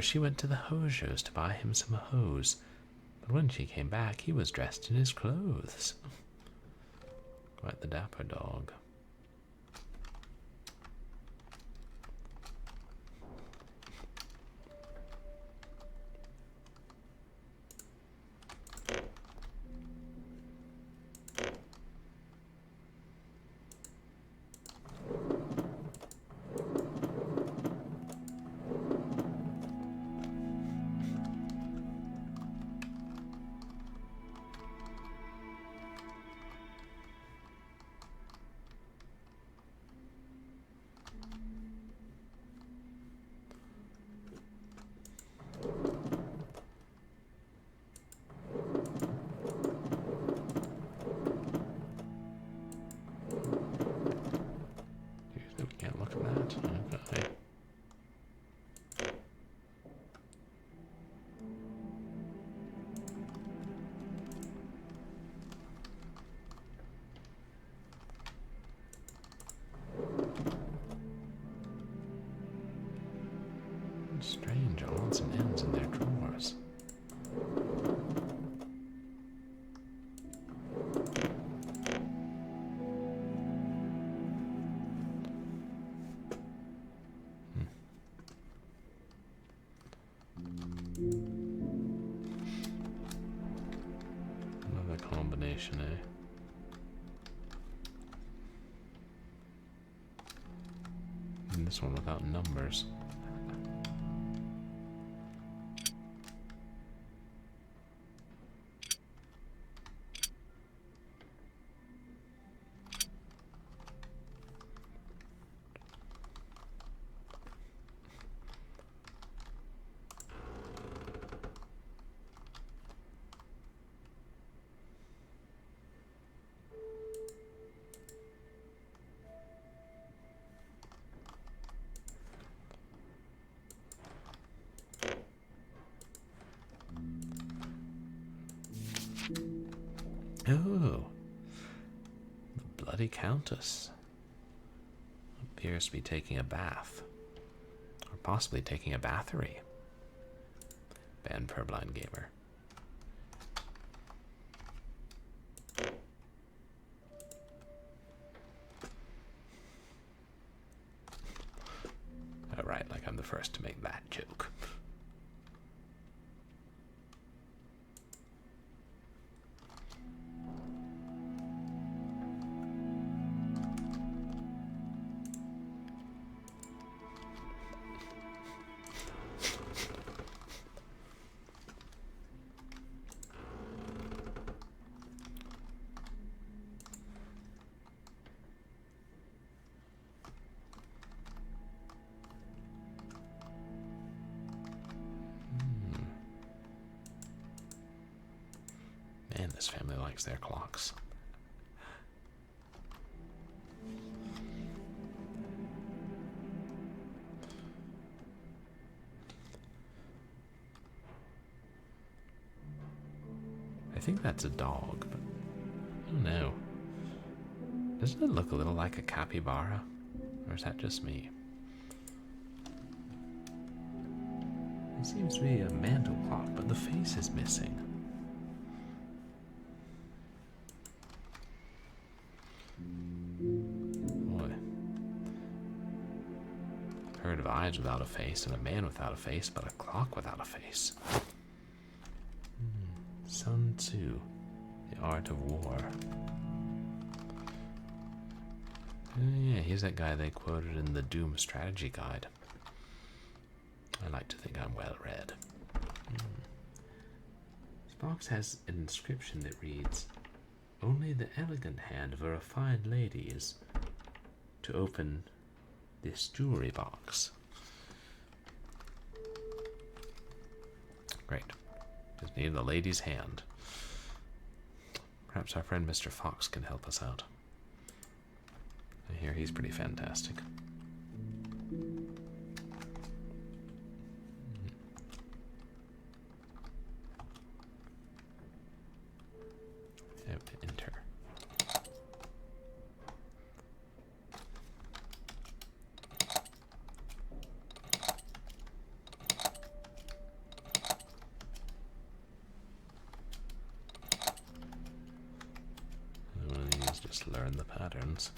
S1: She went to the hosier's to buy him some hose, but when she came back, he was dressed in his clothes. Quite the dapper dog. What? Okay. Strange odds and ends in their drawers. Another combination, eh? And this one without numbers. Oh, the bloody countess appears to be taking a bath, or possibly taking a bathery. Banned purblind gamer. Alright, like I'm the first to make that joke. Man, this family likes their clocks. I think that's a dog, but I don't know. Doesn't it look a little like a capybara? Or is that just me? It seems to be a mantle clock, but the face is missing. Boy. Heard of eyes without a face and a man without a face, but a clock without a face. Sun Tzu, The Art of War. Yeah, he's that guy they quoted in the Doom Strategy Guide. I like to think I'm well read. This box has an inscription that reads, "Only the elegant hand of a refined lady is to open this jewelry box." Great. Just need the lady's hand. Perhaps our friend Mr. Fox can help us out. I hear he's pretty fantastic. Enter. One of these, just learn the patterns.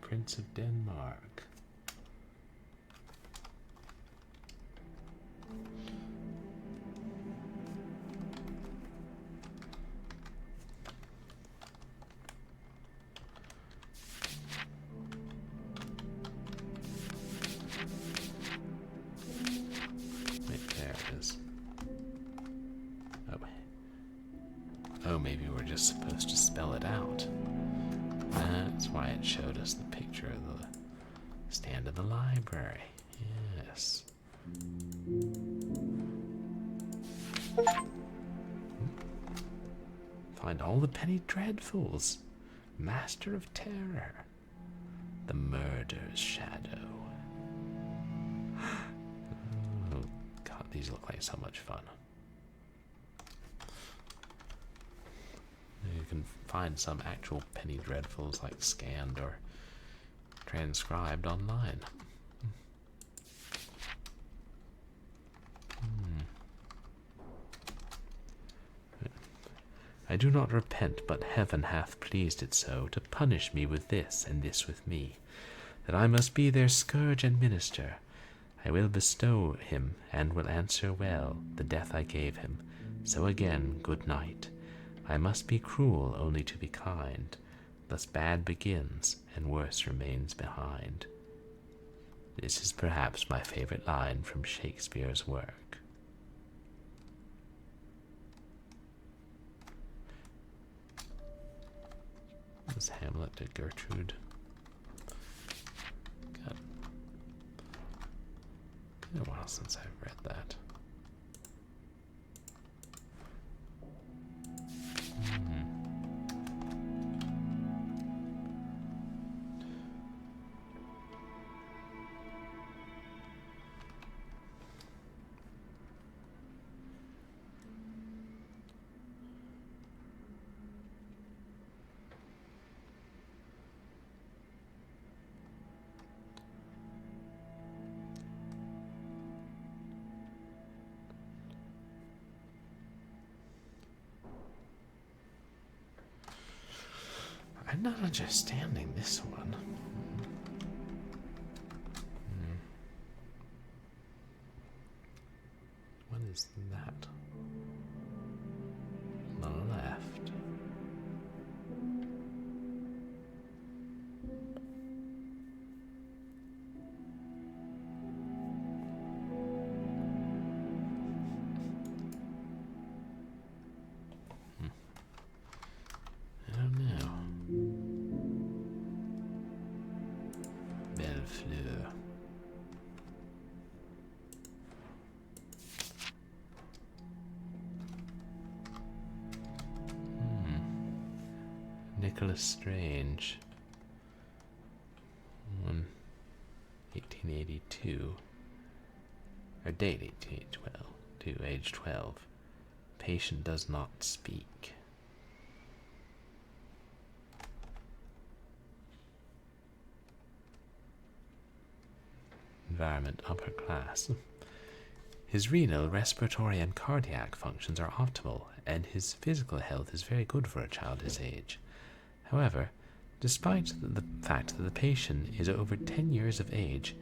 S1: Prince of Denmark. maybe we're just supposed to spell it out. That's why it showed us the picture of the stand in the library. Yes. Find all the penny dreadfuls. Master of terror. The murder's shadow. Oh god, these look like so much fun. You can find some actual penny dreadfuls like scanned or transcribed online. I do not repent, but heaven hath pleased it so to punish me with this, and this with me, that I must be their scourge and minister. I will bestow him, and will answer well the death I gave him. So again, good night. I must be cruel only to be kind. Thus bad begins, and worse remains behind. This is perhaps my favorite line from Shakespeare's work. Was Hamlet to Gertrude? God. Been a while since I've read that. I'm not understanding this one. What is that? On the left. I don't know. Bellefleur. Nicholas Strange. 1882. Or date 1812 to age 12. Patient does not speak. Environment upper class. His renal, respiratory, and cardiac functions are optimal, and his physical health is very good for a child his age. However, despite the fact that the patient is over 10 years of age,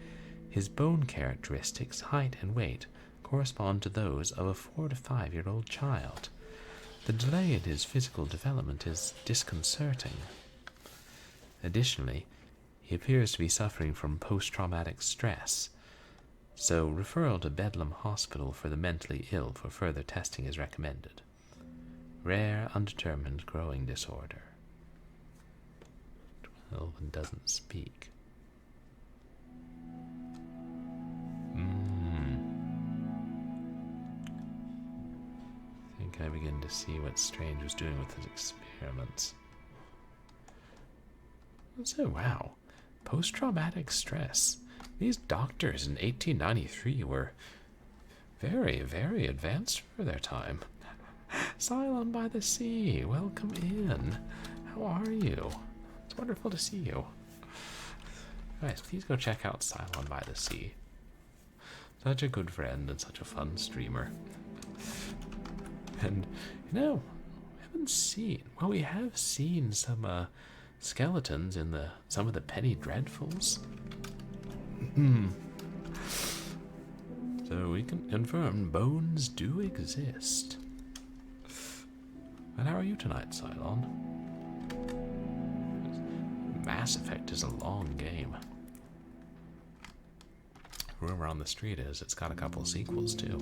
S1: his bone characteristics, height, and weight correspond to those of a 4 to 5-year-old child. The delay in his physical development is disconcerting. Additionally, he appears to be suffering from post-traumatic stress, so referral to Bedlam Hospital for the mentally ill for further testing is recommended. Rare, undetermined growing disorder. 12 and doesn't speak. I think I begin to see what Strange was doing with his experiments. So, wow. Post-traumatic stress. These doctors in 1893 were very, very advanced for their time. Cylon by the Sea, welcome in. How are you? It's wonderful to see you. Guys, please go check out Cylon by the Sea. Such a good friend and such a fun streamer. And, you know, we have seen some skeletons in some of the Penny Dreadfuls. So we can confirm bones do exist. And how are you tonight, Cylon? Mass Effect is a long game. Rumor on the street is it's got a couple of sequels too.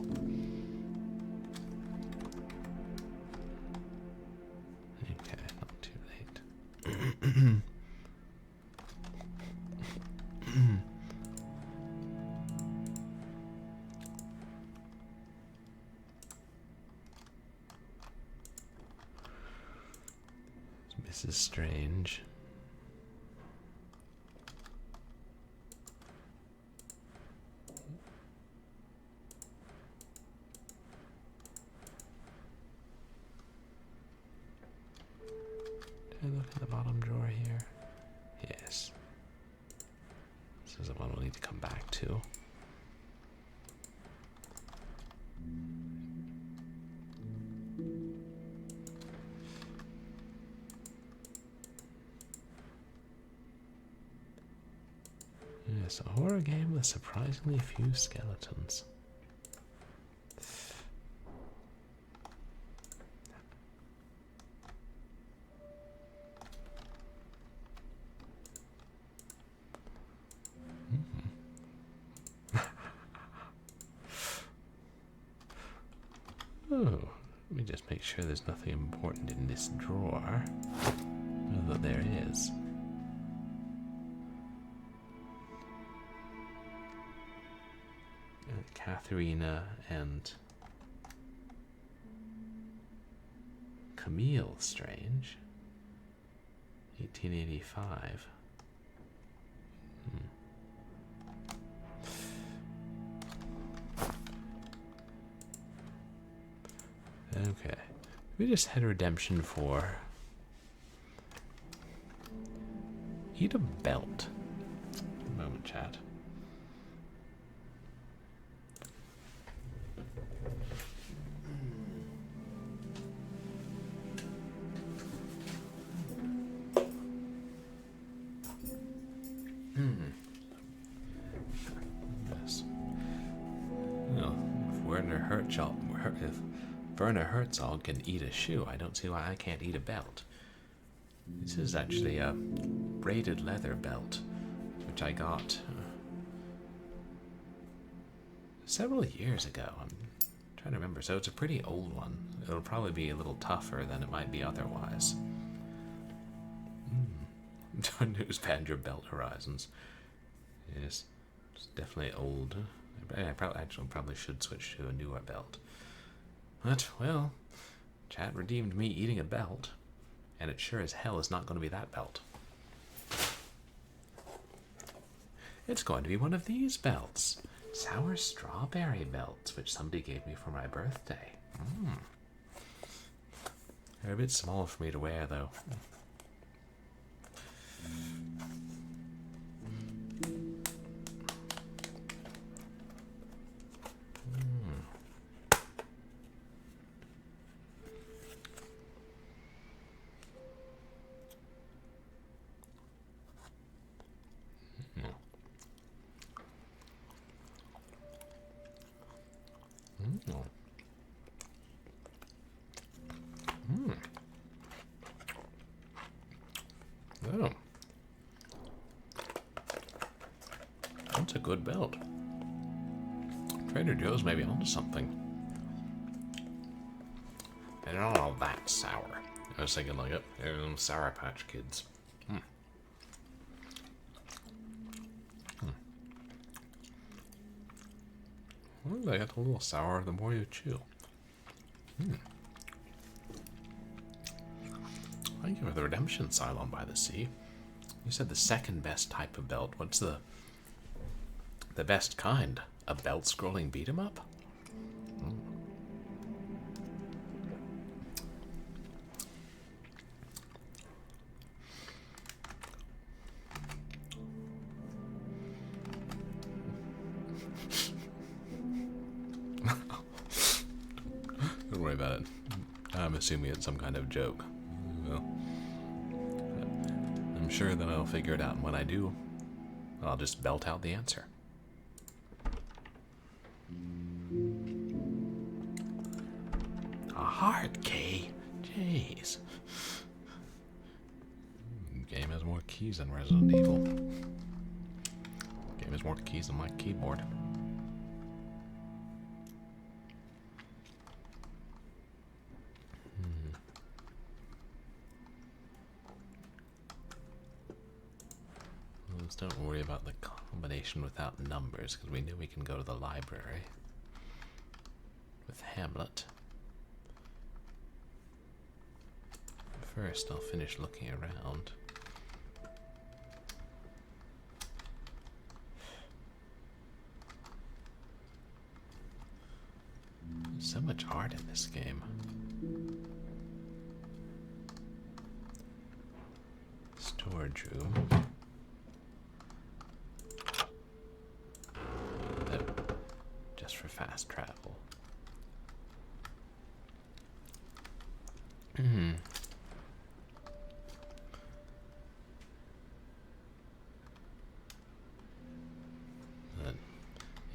S1: Mrs. Strange. Did I look in the bottom drawer here? Yes. This is the one we'll need to come back to. Yes, a horror game with surprisingly few skeletons. Oh, let me just make sure there's nothing important in this drawer. Although there is. Katharina and Camille Strange, 1885. Okay, we just had a redemption for eat a belt. A moment, chat. Yes. Well, if Werner Herzog can eat a shoe, I don't see why I can't eat a belt. This is actually a braided leather belt, which I got several years ago. I'm trying to remember. So it's a pretty old one. It'll probably be a little tougher than it might be otherwise. News Badger Belt Horizons. Yes, it's definitely old. I probably should switch to a newer belt. But, well, chat redeemed me eating a belt, and it sure as hell is not going to be that belt. It's going to be one of these belts. Sour strawberry belts, which somebody gave me for my birthday. They're a bit small for me to wear, though. Oh. That's a good belt. Trader Joe's may be onto something. They're not all that sour. I was thinking like, they're them Sour Patch Kids. Well, they get a little sour the more you chew. Thank you for the redemption, Cylon by the Sea. You said the second best type of belt. What's the best kind? A belt scrolling beat 'em up? Don't worry about it. I'm assuming it's some kind of joke. Well, I'm sure that I'll figure it out, and when I do, I'll just belt out the answer. A heart key? Jeez. Game has more keys than Resident Evil. Game has more keys than my keyboard. about the combination without numbers, because we knew we can go to the library with Hamlet. First, I'll finish looking around. There's so much art in this game. Storage room. Oh, just for fast travel. But,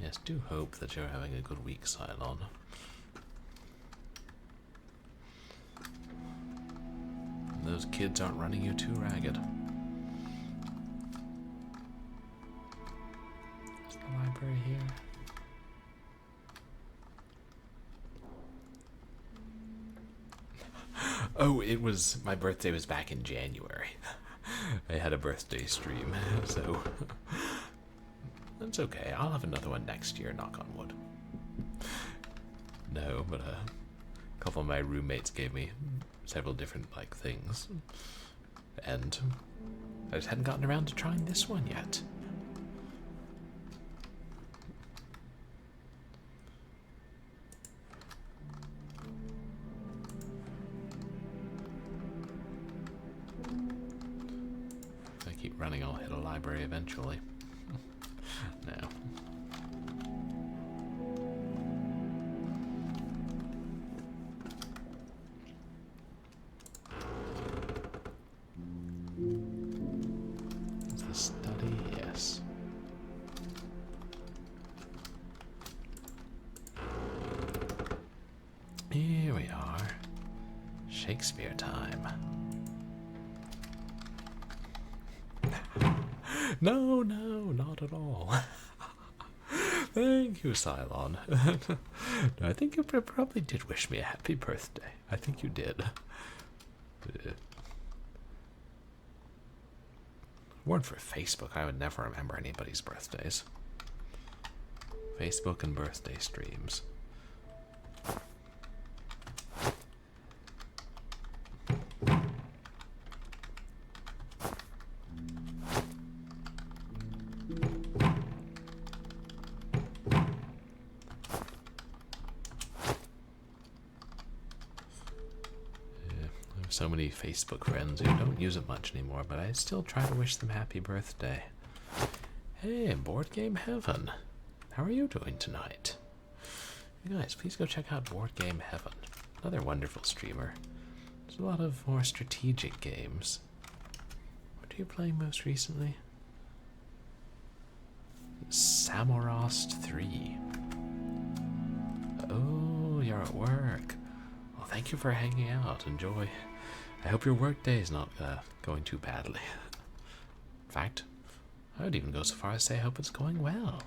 S1: yes, do hope that you're having a good week, Cylon. Those kids aren't running you too ragged. Is the library here? Oh, it was, my birthday was back in January. I had a birthday stream, so that's okay. I'll have another one next year, knock on wood. No, but a couple of my roommates gave me several different things, and I just hadn't gotten around to trying this one yet. If I keep running, I'll hit a library eventually. No. Study, yes. Here we are. Shakespeare time. No, not at all. Thank you, Cylon. No, I think you probably did wish me a happy birthday. I think you did. Weren't for Facebook, I would never remember anybody's birthdays. Facebook and birthday streams. So many Facebook friends who don't use it much anymore, but I still try to wish them happy birthday. Hey, Board Game Heaven. How are you doing tonight? You guys, please go check out Board Game Heaven. Another wonderful streamer. There's a lot of more strategic games. What are you playing most recently? Samorost 3. Oh, you're at work. Well, thank you for hanging out. Enjoy. I hope your work day is not going too badly. In fact, I would even go so far as to say I hope it's going well.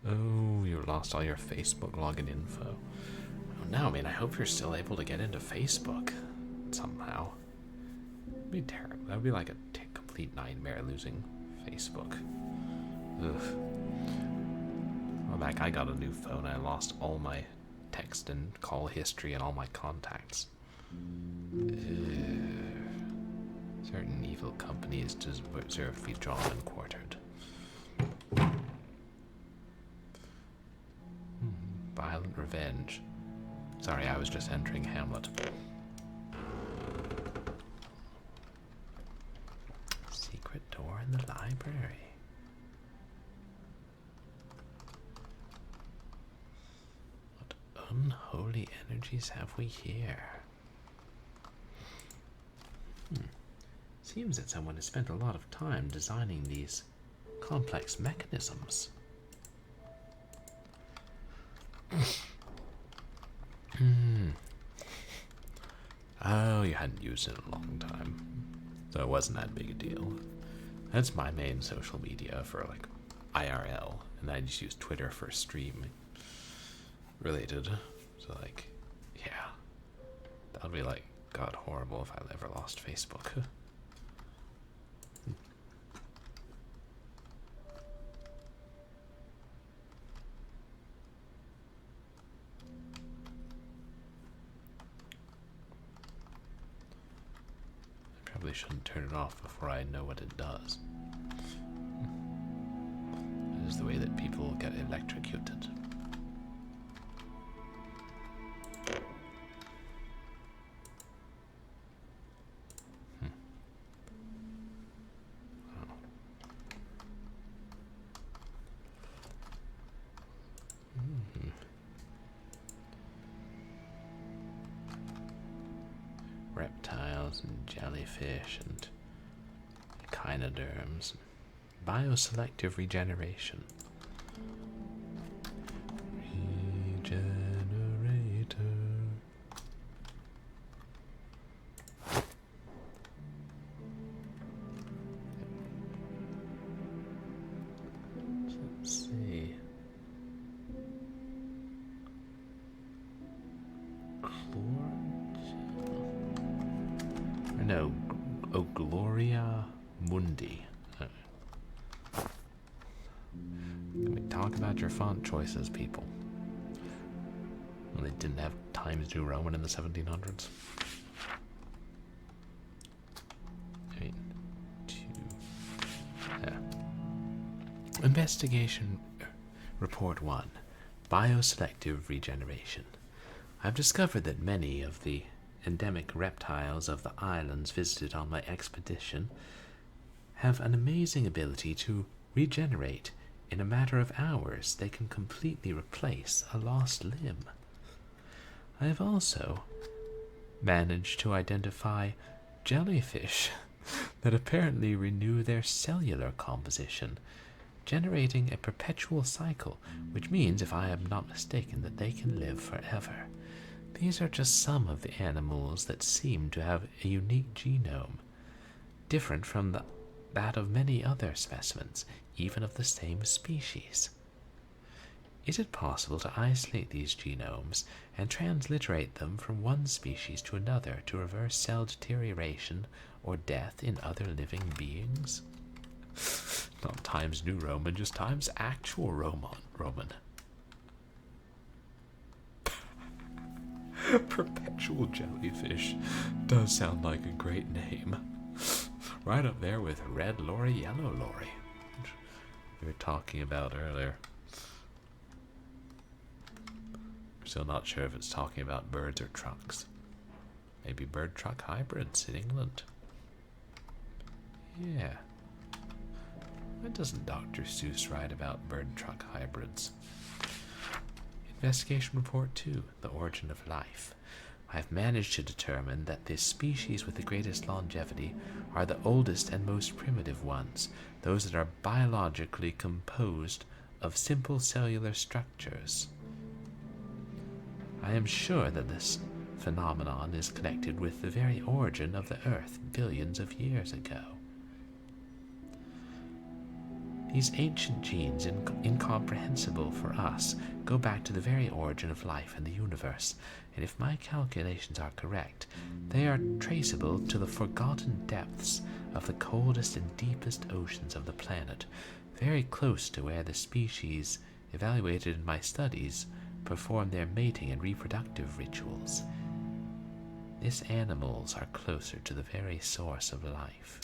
S1: Oh, you lost all your Facebook login info. Oh no, I mean, I hope you're still able to get into Facebook somehow. It'd be terrible. That would be like a complete nightmare losing Facebook. Ugh. Well, back I got a new phone. I lost all my text and call history and all my contacts. Certain evil companies deserve to be drawn and quartered. Violent revenge. Sorry, I was just entering Hamlet. Secret door in the library. What unholy energies have we here? Seems that someone has spent a lot of time designing these complex mechanisms. Oh, you hadn't used it in a long time, so it wasn't that big a deal. That's my main social media for like IRL, and I just use Twitter for stream related. So like, yeah, that would be like god horrible if I ever lost Facebook. Probably shouldn't turn it off before I know what it does. It is the way that people get electrocuted. Reptiles and jellyfish and echinoderms. Bioselective regeneration. Regenerator. Let's see. No, oh, Gloria Mundi. Can we talk about your font choices, people? Well, they didn't have Times New Roman in the 1700s. 8, 2, yeah. Investigation Report 1. Bioselective regeneration. I've discovered that many of the endemic reptiles of the islands visited on my expedition have an amazing ability to regenerate. In a matter of hours, they can completely replace a lost limb. I have also managed to identify jellyfish that apparently renew their cellular composition, generating a perpetual cycle, which means, if I am not mistaken, that they can live forever. These are just some of the animals that seem to have a unique genome, different from that of many other specimens, even of the same species. Is it possible to isolate these genomes and transliterate them from one species to another to reverse cell deterioration or death in other living beings? Not Times New Roman, just Times Actual Roman. Perpetual jellyfish does sound like a great name. Right up there with red lorry, yellow lorry, which we were talking about earlier. I'm still not sure if it's talking about birds or trucks. Maybe bird truck hybrids in England. Yeah. Why doesn't Dr. Seuss write about bird truck hybrids? Investigation Report 2, The Origin of Life. I have managed to determine that the species with the greatest longevity are the oldest and most primitive ones, those that are biologically composed of simple cellular structures. I am sure that this phenomenon is connected with the very origin of the Earth billions of years ago. These ancient genes, incomprehensible for us, go back to the very origin of life in the universe, and if my calculations are correct, they are traceable to the forgotten depths of the coldest and deepest oceans of the planet, very close to where the species evaluated in my studies perform their mating and reproductive rituals. These animals are closer to the very source of life.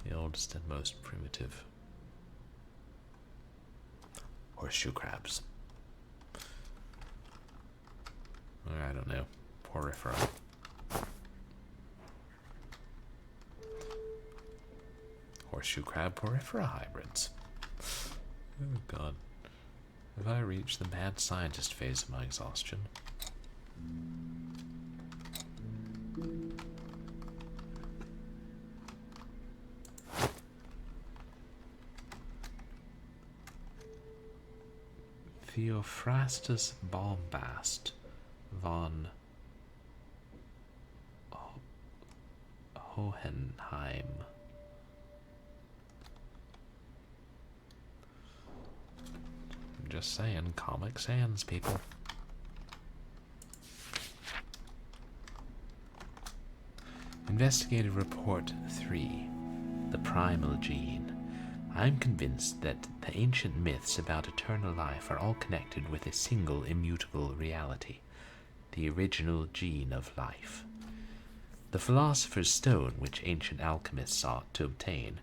S1: The oldest and most primitive. Horseshoe crabs. Or I don't know. Porifera. Horseshoe crab porifera hybrids. Oh god. Have I reached the mad scientist phase of my exhaustion? Theophrastus Bombast von Hohenheim. I'm just saying, Comic Sans, people. Investigative Report 3. The Primal Gene. I'm convinced that the ancient myths about eternal life are all connected with a single immutable reality, the original gene of life. The Philosopher's Stone, which ancient alchemists sought to obtain,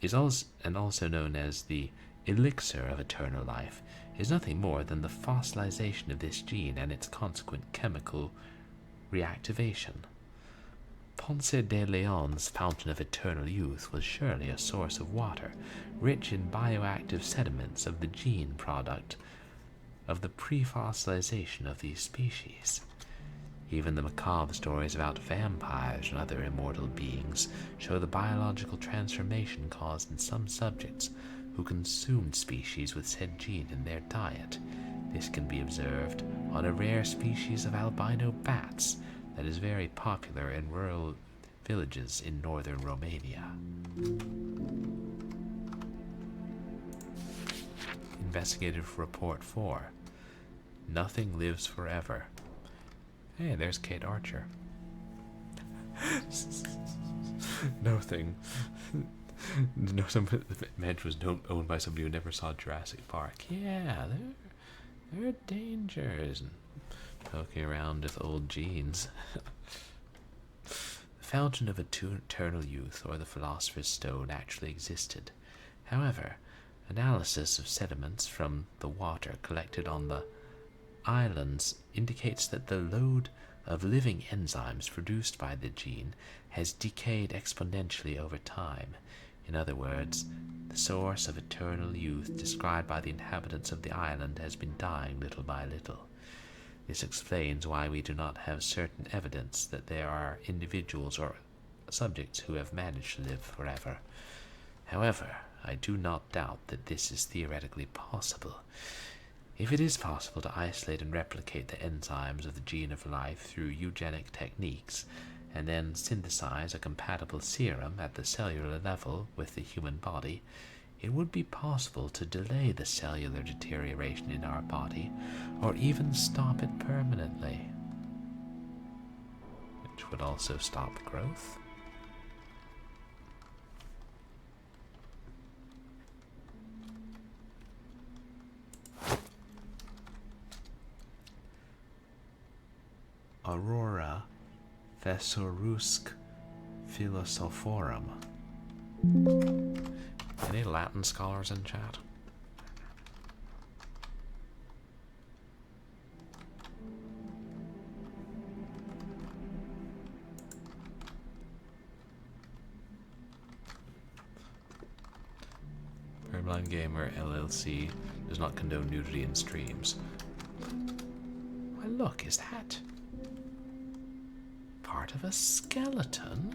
S1: is also known as the elixir of eternal life, is nothing more than the fossilization of this gene and its consequent chemical reactivation. Ponce de Leon's fountain of eternal youth was surely a source of water, rich in bioactive sediments of the gene product of the pre-fossilization of these species. Even the macabre stories about vampires and other immortal beings show the biological transformation caused in some subjects who consumed species with said gene in their diet. This can be observed on a rare species of albino bats that is very popular in rural villages in northern Romania. Investigative Report 4. Nothing lives forever. Hey, there's Kate Archer. Nothing. No, some mansion was owned by somebody who never saw Jurassic Park. Yeah, there are dangers. Poking around with old genes. The fountain of eternal youth, or the Philosopher's Stone, actually existed. However, analysis of sediments from the water collected on the islands indicates that the load of living enzymes produced by the gene has decayed exponentially over time. In other words, the source of eternal youth described by the inhabitants of the island has been dying little by little. This explains why we do not have certain evidence that there are individuals or subjects who have managed to live forever. However, I do not doubt that this is theoretically possible. If it is possible to isolate and replicate the enzymes of the gene of life through eugenic techniques, and then synthesize a compatible serum at the cellular level with the human body, it would be possible to delay the cellular deterioration in our body, or even stop it permanently, which would also stop growth. Aurora Thesaurusque Philosophorum. Any Latin scholars in chat? Purblind Gamer LLC does not condone nudity in streams. Why, look, is that part of a skeleton?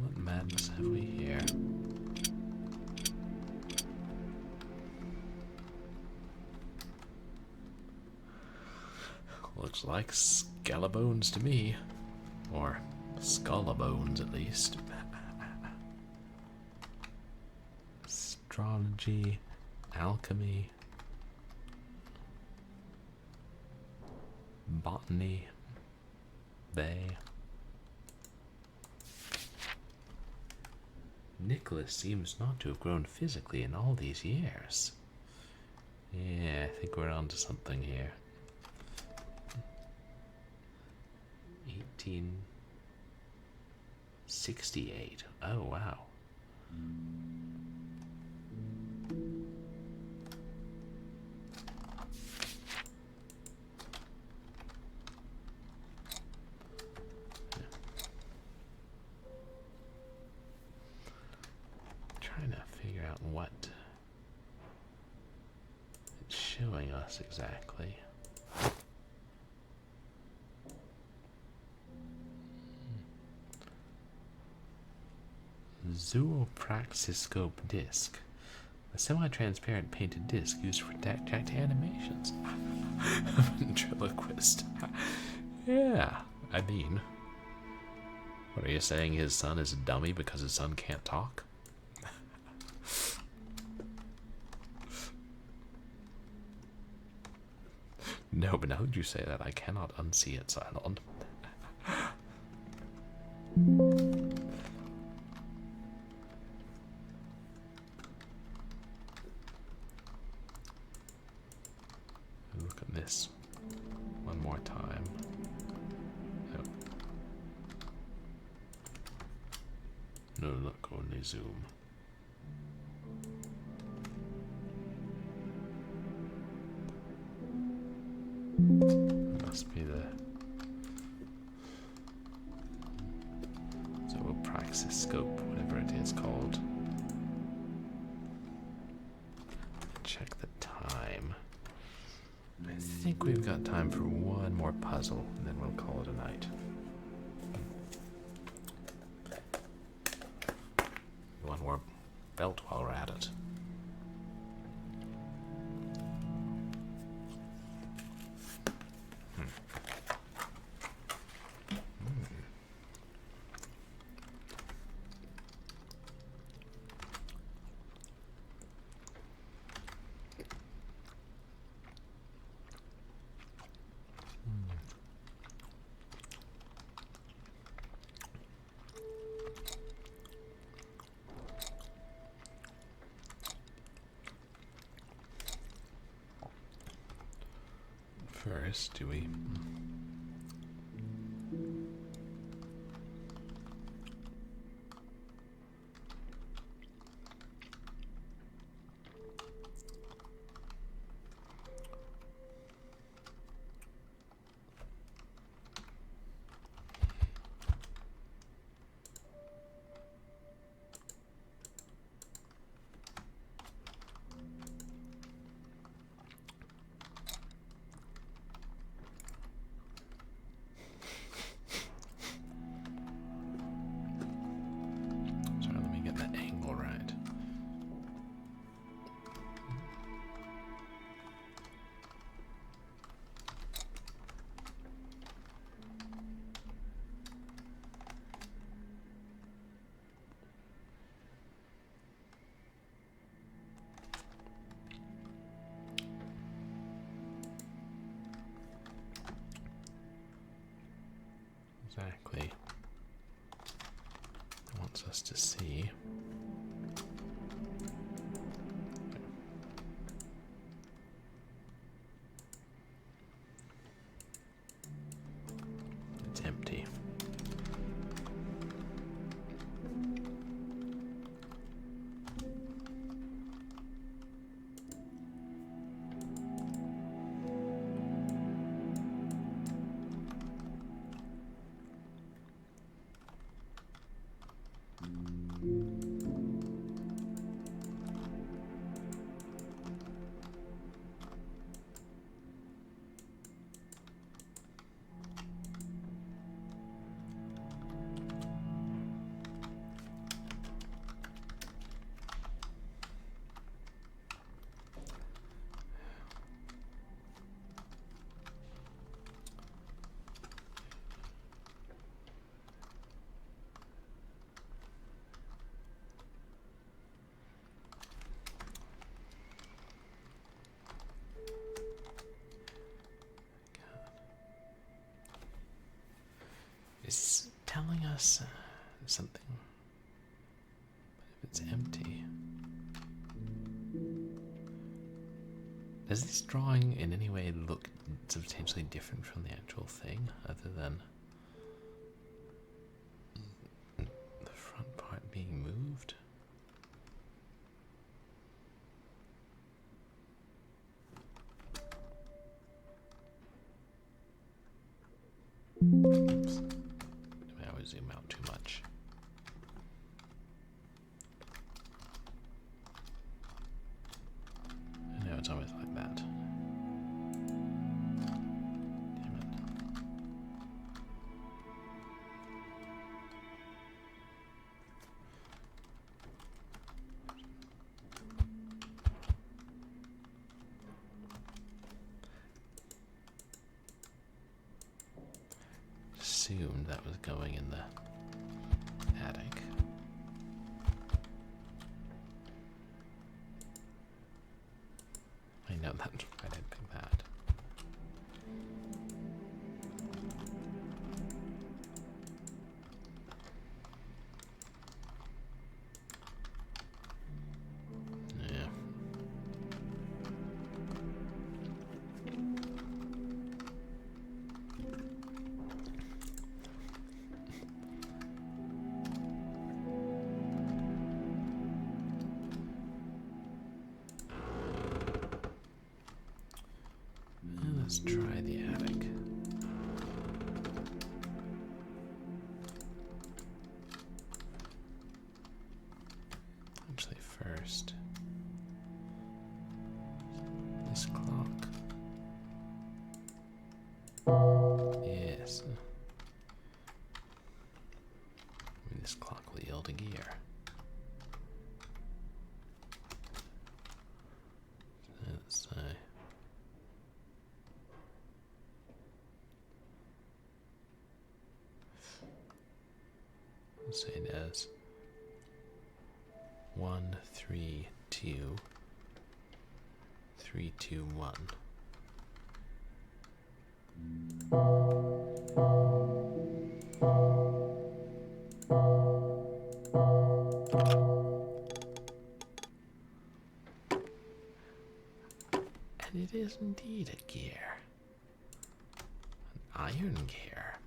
S1: What madness have we here? Looks like skeleton-bones to me. Or skull-bones, at least. Astrology, alchemy, botany, Nicholas seems not to have grown physically in all these years. Yeah, I think we're onto something here. 1868. Oh, wow. Trying to figure out what it's showing us exactly. zoopraxiscope disc. A semi-transparent painted disc used for tactile animations. Ventriloquist. Yeah, I mean, what are you saying, his son is a dummy because his son can't talk? No, but now that you say that, I cannot unsee it, Cylon. Look at this one more time. Oh. No, look, only zoom. Must be the zoopraxiscope, whatever it is called. Check the time. I think we've got time for one more puzzle, and then we'll call it a night. One more belt while we're at it. First, do we? Exactly. It wants us to see. It's empty. It's telling us something. But if it's empty, does this drawing in any way look substantially different from the actual thing, other than the front part being moved? Oops. I always zoom out too much. I know it's always like that. Damn it. going in the attic. I know that. I didn't pick that. Yeah. Let's try the attic. Actually, first, this clock. Yes. Maybe this clock will yield a gear. Let's say. Let's say it as 1, 3, 2, 3, 2, 1. And it is indeed a gear. An iron gear.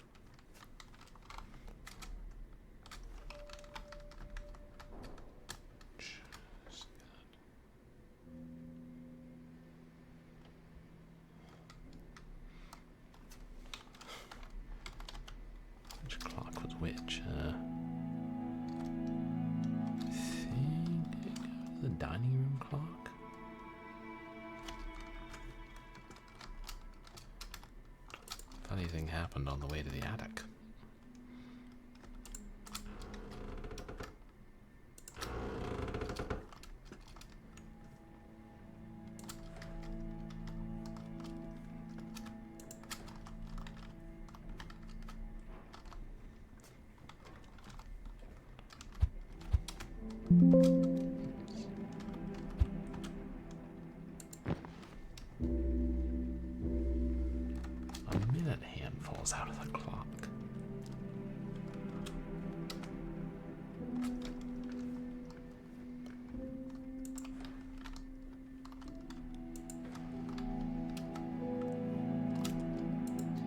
S1: Which clock was which? I think it goes to the dining room clock. Funny thing happened on the way to the attic. A minute hand falls out of the clock.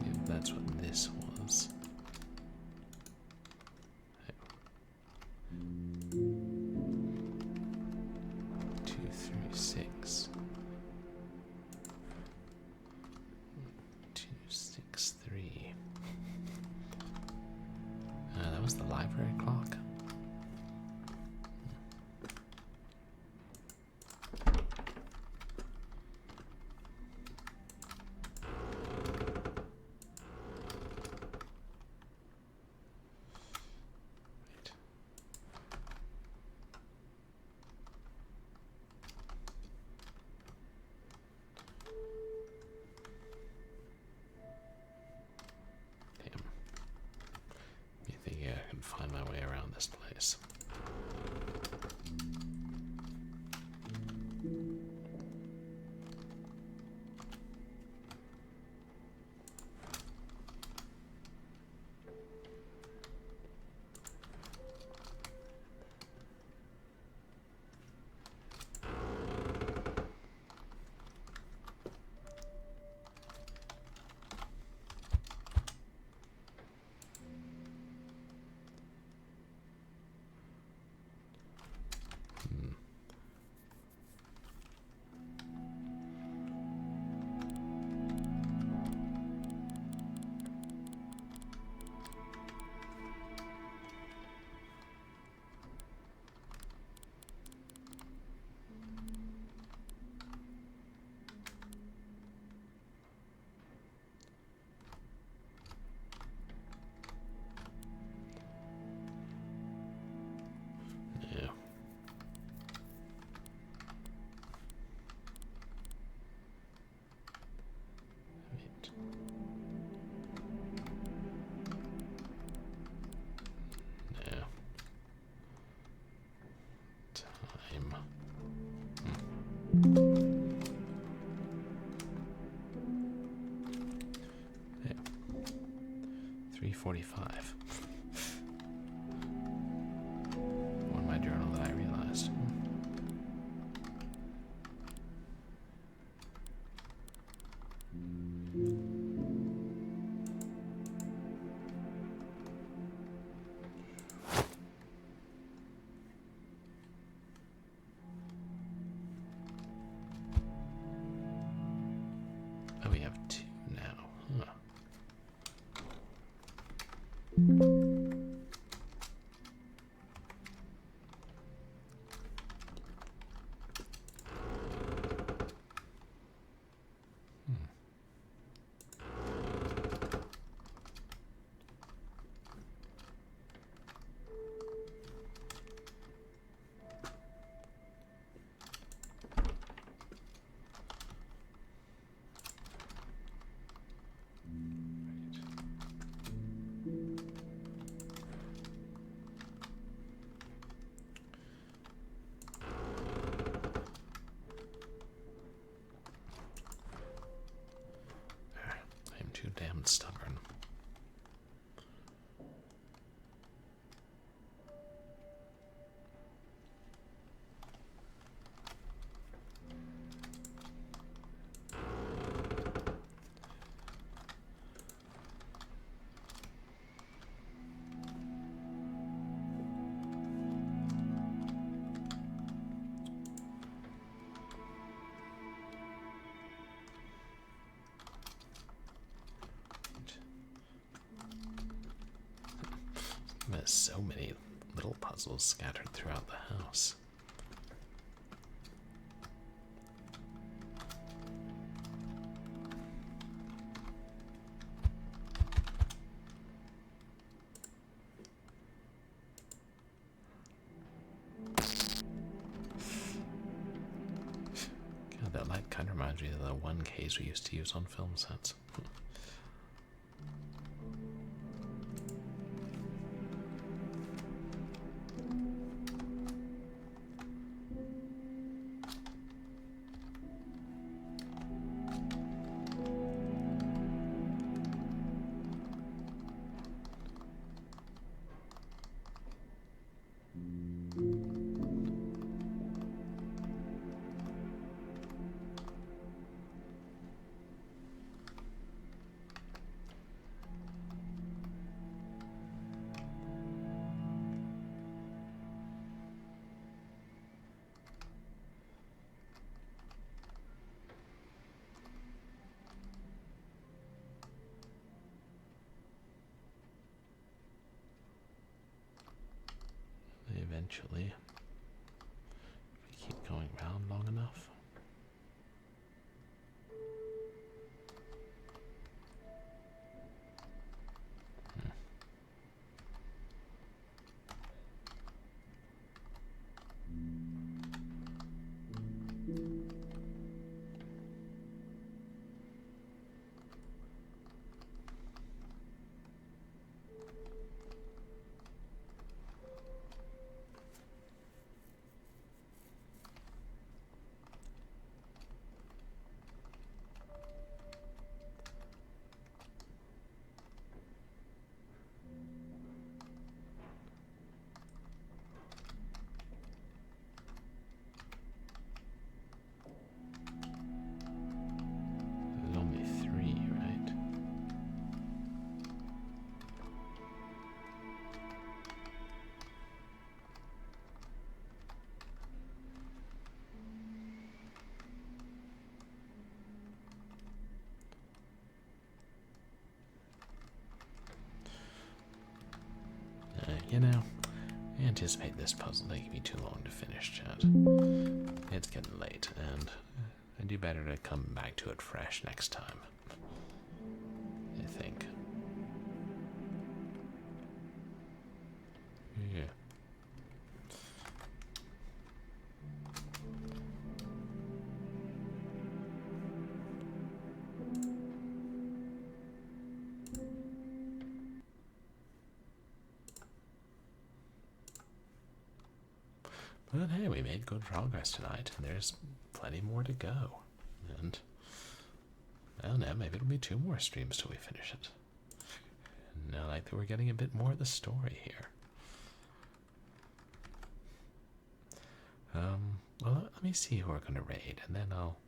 S1: See if that's what this was. 2, 3, 6. 2, 6, 3. That was the library clock. Right. Damn. You think I can find my way around this place? 45. Or in my journal that I realized. Oh, we have 2 now. Huh. I'm too damn stubborn. There's so many little puzzles scattered throughout the house. God, that light kind of reminds me of the one case we used to use on film sets. Eventually, if we keep going round long enough. There's only 3, right? You know, I anticipate this puzzle taking me too long to finish, chat. It's getting late, and I do better to come back to it fresh next time. I think. Yeah. But hey, we made good progress tonight, and there's plenty more to go. And I don't know, maybe it'll be 2 more streams till we finish it. I like that we're getting a bit more of the story here. Well, let me see who we're going to raid, and then I'll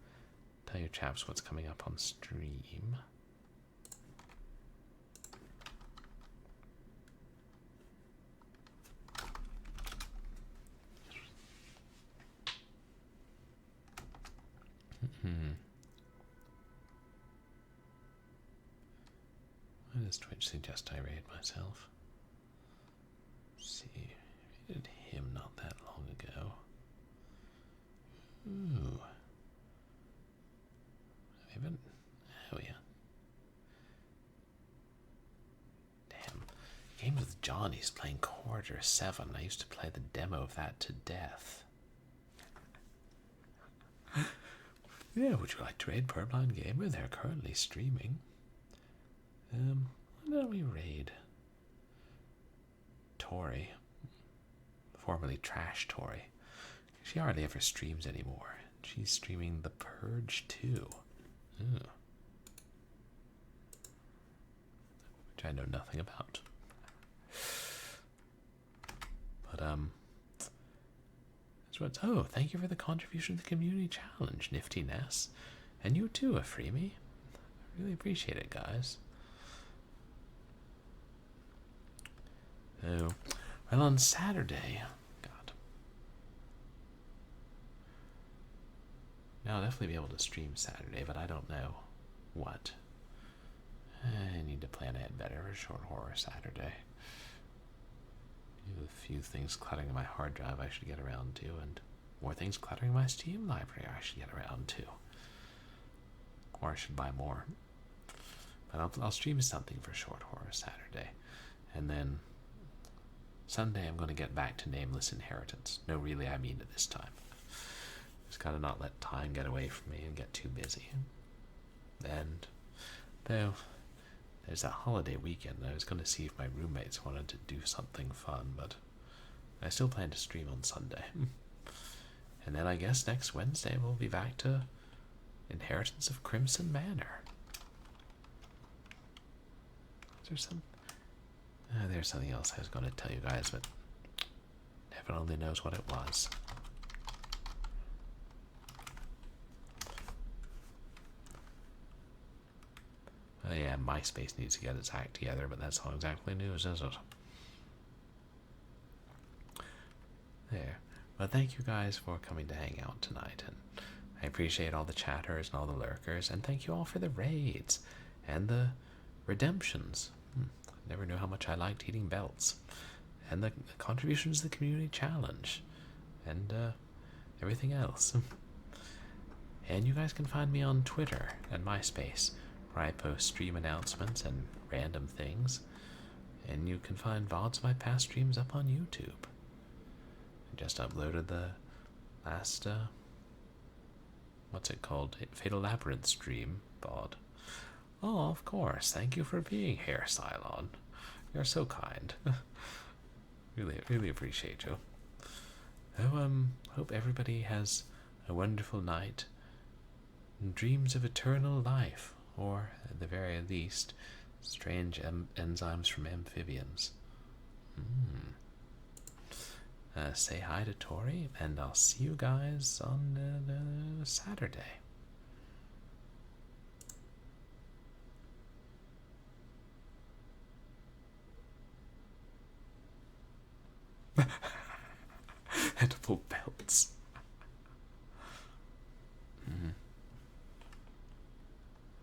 S1: tell you chaps what's coming up on stream. Why does Twitch suggest I raid myself? Let's see, I raided him not that long ago. Ooh. I haven't. Oh, yeah. Damn. Games with Johnny's playing Quarter 7. I used to play the demo of that to death. Yeah, would you like to raid Purblind Gamer? They're currently streaming. Why don't we raid Tori? Formerly Trash Tori. She hardly ever streams anymore. She's streaming The Purge 2. Ooh. Which I know nothing about. But, oh, thank you for the contribution to the community challenge, Nifty Ness. And you too, Afremi. I really appreciate it, guys. Oh, well, on Saturday, God. Now I'll definitely be able to stream Saturday, but I don't know what. I need to plan ahead better for Short Horror Saturday. A few things cluttering my hard drive I should get around to, and more things cluttering my Steam library I should get around to. Or I should buy more. But I'll stream something for Short Horror Saturday. And then Sunday I'm going to get back to Nameless Inheritance. No, really, I mean it this time. Just gotta not let time get away from me and get too busy. And, though, there's that holiday weekend, I was going to see if my roommates wanted to do something fun, but I still plan to stream on Sunday. And then I guess next Wednesday we'll be back to Inheritance of Crimson Manor. Is there some... there's something else I was going to tell you guys, but heaven only knows what it was. Oh yeah, MySpace needs to get its act together, but that's not exactly news, is it? There. Well, thank you guys for coming to hang out tonight, and I appreciate all the chatters and all the lurkers, and thank you all for the raids and the redemptions. I never knew how much I liked eating belts. And the contributions to the community challenge, and everything else. And you guys can find me on Twitter and MySpace, where I post stream announcements and random things. And you can find VODs of my past streams up on YouTube. I just uploaded the last, what's it called? Fatal Labyrinth stream VOD. Oh, of course. Thank you for being here, Cylon. You're so kind. Really appreciate you. Oh, hope everybody has a wonderful night and dreams of eternal life, or at the very least, strange enzymes from amphibians. Say hi to Tori, and I'll see you guys on Saturday. Edible belts.